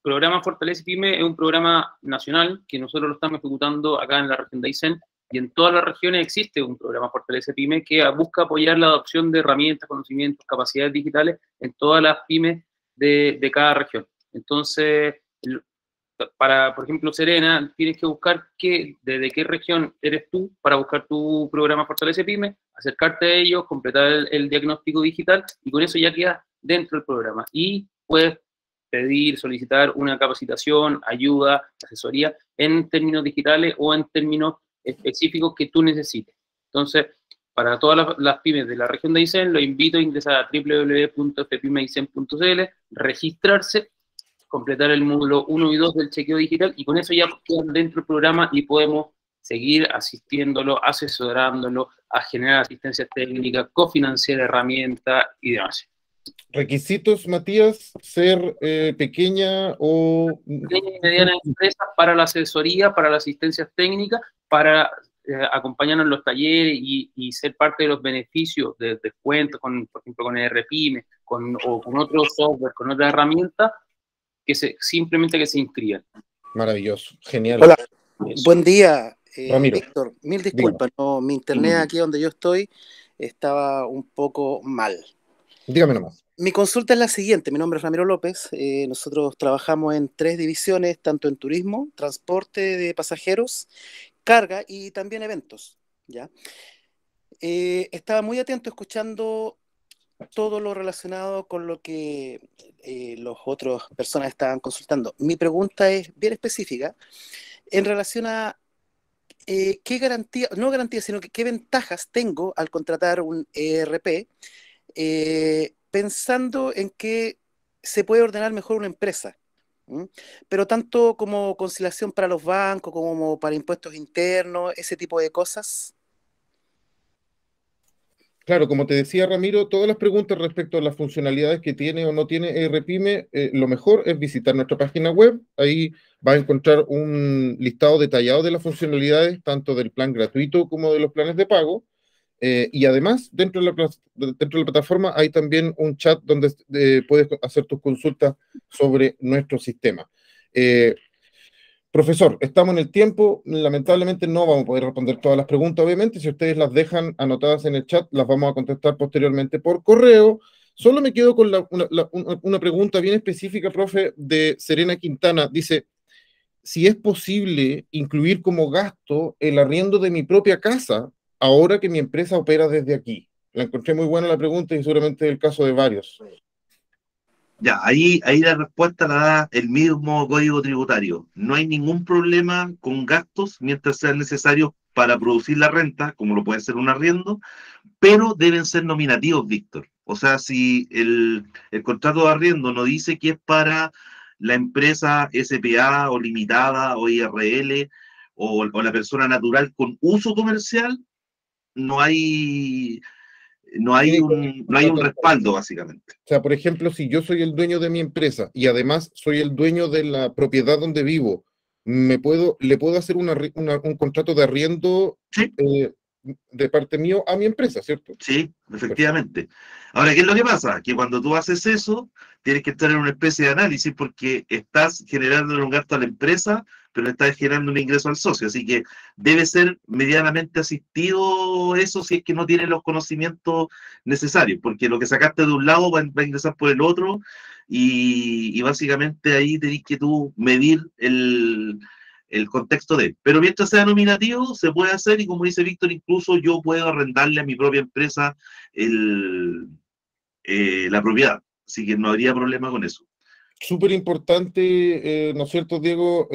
programa Fortalece Pyme es un programa nacional que nosotros lo estamos ejecutando acá en la región de Aysén, y en todas las regiones existe un programa Fortalece Pyme que busca apoyar la adopción de herramientas, conocimientos, capacidades digitales en todas las pymes de cada región. Entonces, para, por ejemplo, Serena, tienes que buscar desde qué región eres tú para buscar tu programa Fortalece Pyme, acercarte a ellos, completar el diagnóstico digital, y con eso ya quedas dentro del programa. Y puedes pedir, solicitar una capacitación, ayuda, asesoría en términos digitales o en términos específicos que tú necesites. Entonces, para todas las pymes de la región de Aysén, los invito a ingresar a www.fpymeaysén.cl, registrarse, completar el módulo 1 y 2 del chequeo digital, y con eso ya quedan dentro del programa y podemos seguir asistiéndolo, asesorándolo, a generar asistencia técnica, cofinanciar herramientas y demás. Requisitos, Matías, ser pequeña o... Pequeñas y medianas empresas para la asesoría, para la asistencia técnica, para acompañarnos en los talleres y ser parte de los beneficios de descuentos, por ejemplo, con ERPyme, o con otro software, con otra herramienta, simplemente que se inscriban. Maravilloso, genial. Hola, Eso. buen día, Ramiro, Víctor. Mil disculpas, no, mi internet aquí donde yo estoy estaba un poco mal. dígame nomás. Mi consulta es la siguiente, mi nombre es Ramiro López, nosotros trabajamos en 3 divisiones, tanto en turismo, transporte de pasajeros, carga y también eventos, ¿ya? Estaba muy atento escuchando todo lo relacionado con lo que los otros personas estaban consultando. Mi pregunta es bien específica en relación a qué garantía, no garantía, sino que qué ventajas tengo al contratar un ERP, pensando en que se puede ordenar mejor una empresa, ¿m? Pero tanto como conciliación para los bancos, como para impuestos internos, ese tipo de cosas. Claro, como te decía Ramiro, todas las preguntas respecto a las funcionalidades que tiene o no tiene ERPyme, lo mejor es visitar nuestra página web. Ahí va a encontrar un listado detallado de las funcionalidades, tanto del plan gratuito como de los planes de pago. Y además, dentro de la plataforma hay también un chat donde puedes hacer tus consultas sobre nuestro sistema. Profesor, estamos en el tiempo, lamentablemente no vamos a poder responder todas las preguntas, obviamente, si ustedes las dejan anotadas en el chat, las vamos a contestar posteriormente por correo. Solo me quedo con una pregunta bien específica, profe, de Serena Quintana. Dice, si es posible incluir como gasto el arriendo de mi propia casa, ahora que mi empresa opera desde aquí. La encontré muy buena la pregunta y seguramente es el caso de varios. Ya, ahí la respuesta la da el mismo código tributario. No hay ningún problema con gastos mientras sean necesarios para producir la renta, como lo puede ser un arriendo, pero deben ser nominativos, Víctor. O sea, si el contrato de arriendo no dice que es para la empresa SPA o limitada o IRL o la persona natural con uso comercial, no hay un respaldo, básicamente. O sea, por ejemplo, si yo soy el dueño de mi empresa y además soy el dueño de la propiedad donde vivo, ¿le puedo hacer un contrato de arriendo Sí. De parte mío a mi empresa, ¿cierto? Sí, efectivamente. Ahora, ¿qué es lo que pasa? Que cuando tú haces eso, tienes que estar en una especie de análisis porque estás generando un gasto a la empresa, pero le estás generando un ingreso al socio. Así que debe ser medianamente asistido eso si es que no tienes los conocimientos necesarios, porque lo que sacaste de un lado va a ingresar por el otro y básicamente ahí tenés que tú medir el contexto de. Pero mientras sea nominativo, se puede hacer y como dice Víctor, incluso yo puedo arrendarle a mi propia empresa la propiedad. Así que no habría problema con eso. Súper importante, ¿no es cierto, Diego?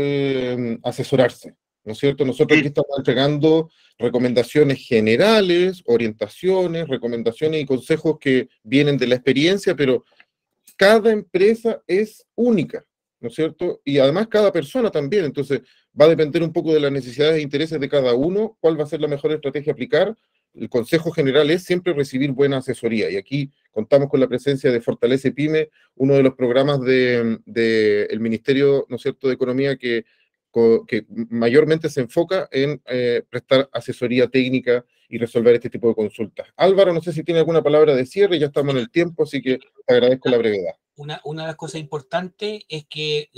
Asesorarse, ¿no es cierto? Nosotros aquí estamos entregando recomendaciones generales, orientaciones, recomendaciones y consejos que vienen de la experiencia, pero cada empresa es única, ¿no es cierto? Y además cada persona también, entonces va a depender un poco de las necesidades e intereses de cada uno, cuál va a ser la mejor estrategia a aplicar. El consejo general es siempre recibir buena asesoría, y aquí contamos con la presencia de Fortalece Pyme, uno de los programas del Ministerio, ¿no es cierto?, de Economía que mayormente se enfoca en prestar asesoría técnica y resolver este tipo de consultas. Álvaro, no sé si tiene alguna palabra de cierre, ya estamos en el tiempo, así que te agradezco la brevedad. Una de las cosas importantes es que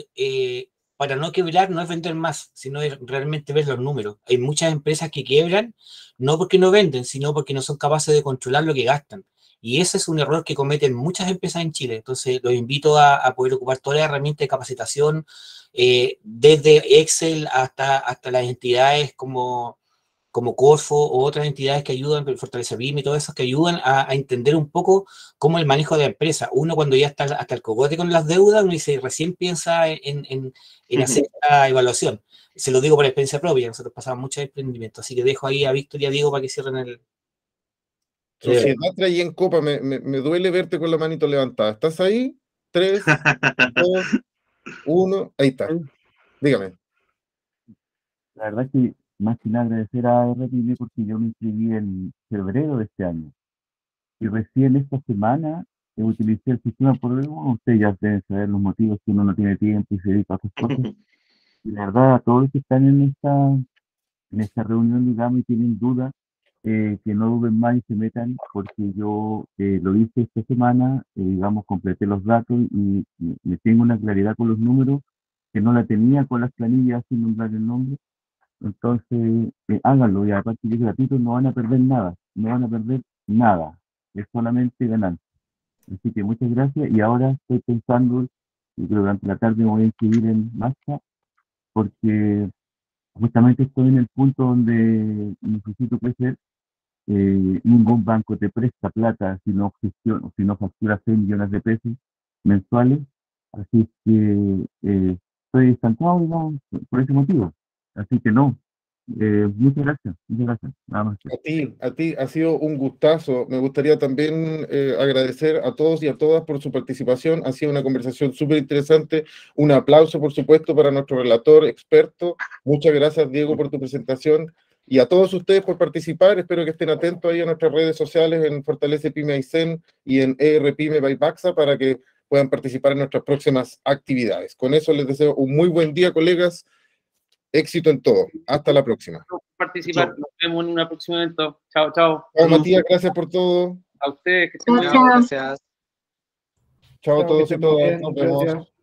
para no quebrar no es vender más, sino es realmente ver los números. Hay muchas empresas que quiebran no porque no venden, sino porque no son capaces de controlar lo que gastan. Y ese es un error que cometen muchas empresas en Chile. Entonces, los invito a poder ocupar todas las herramientas de capacitación, desde Excel hasta las entidades como como Corfo o otras entidades que ayudan, el Fortaleza PYME y todo eso, que ayudan a entender un poco cómo el manejo de la empresa. Uno cuando ya está hasta el cogote con las deudas, uno dice, recién piensa en hacer esta evaluación. Se lo digo por experiencia propia, nosotros pasamos muchos emprendimientos, así que dejo ahí a Víctor y a Diego para que cierren el... Sociedad trae en copa, me duele verte con la manito levantada. ¿Estás ahí? 3, 2, 1, ahí está. Dígame. La verdad que más que nada agradecer a RPYME porque yo me inscribí en febrero de este año. Y recién esta semana utilicé el sistema por luego. Ustedes ya deben saber los motivos que uno no tiene tiempo y se dedica a otras cosas. Y la verdad, a todos los que están en esta reunión, digamos, y tienen dudas, que no duden más y se metan, porque yo lo hice esta semana, digamos, completé los datos y me tengo una claridad con los números que no la tenía con las planillas sin nombrar el nombre. Entonces, háganlo, y aparte que es gratuito, no van a perder nada, no van a perder nada, es solamente ganancia. Así que muchas gracias, y ahora estoy pensando, y creo que durante la tarde me voy a inscribir en Masta, porque justamente estoy en el punto donde necesito crecer. Ningún banco te presta plata si no factura 6 millones de pesos mensuales, así que estoy estancado, digamos, por ese motivo. Así que no, muchas gracias, nada más. A ti, ha sido un gustazo. Me gustaría también agradecer a todos y a todas por su participación. Ha sido una conversación súper interesante. Un aplauso, por supuesto, para nuestro relator experto. Muchas gracias, Diego, por tu presentación. Y a todos ustedes por participar. Espero que estén atentos ahí a nuestras redes sociales en Fortalece PYME Aysén y en ERPYME by Baxa para que puedan participar en nuestras próximas actividades. Con eso les deseo un muy buen día, colegas. Éxito en todo. Hasta la próxima. Participar. Nos vemos en un próximo evento. Chao, chao. Chao, Matías. Gracias por todo. A ustedes. Que estén bien. Gracias. Chao a todos y todas. Nos vemos.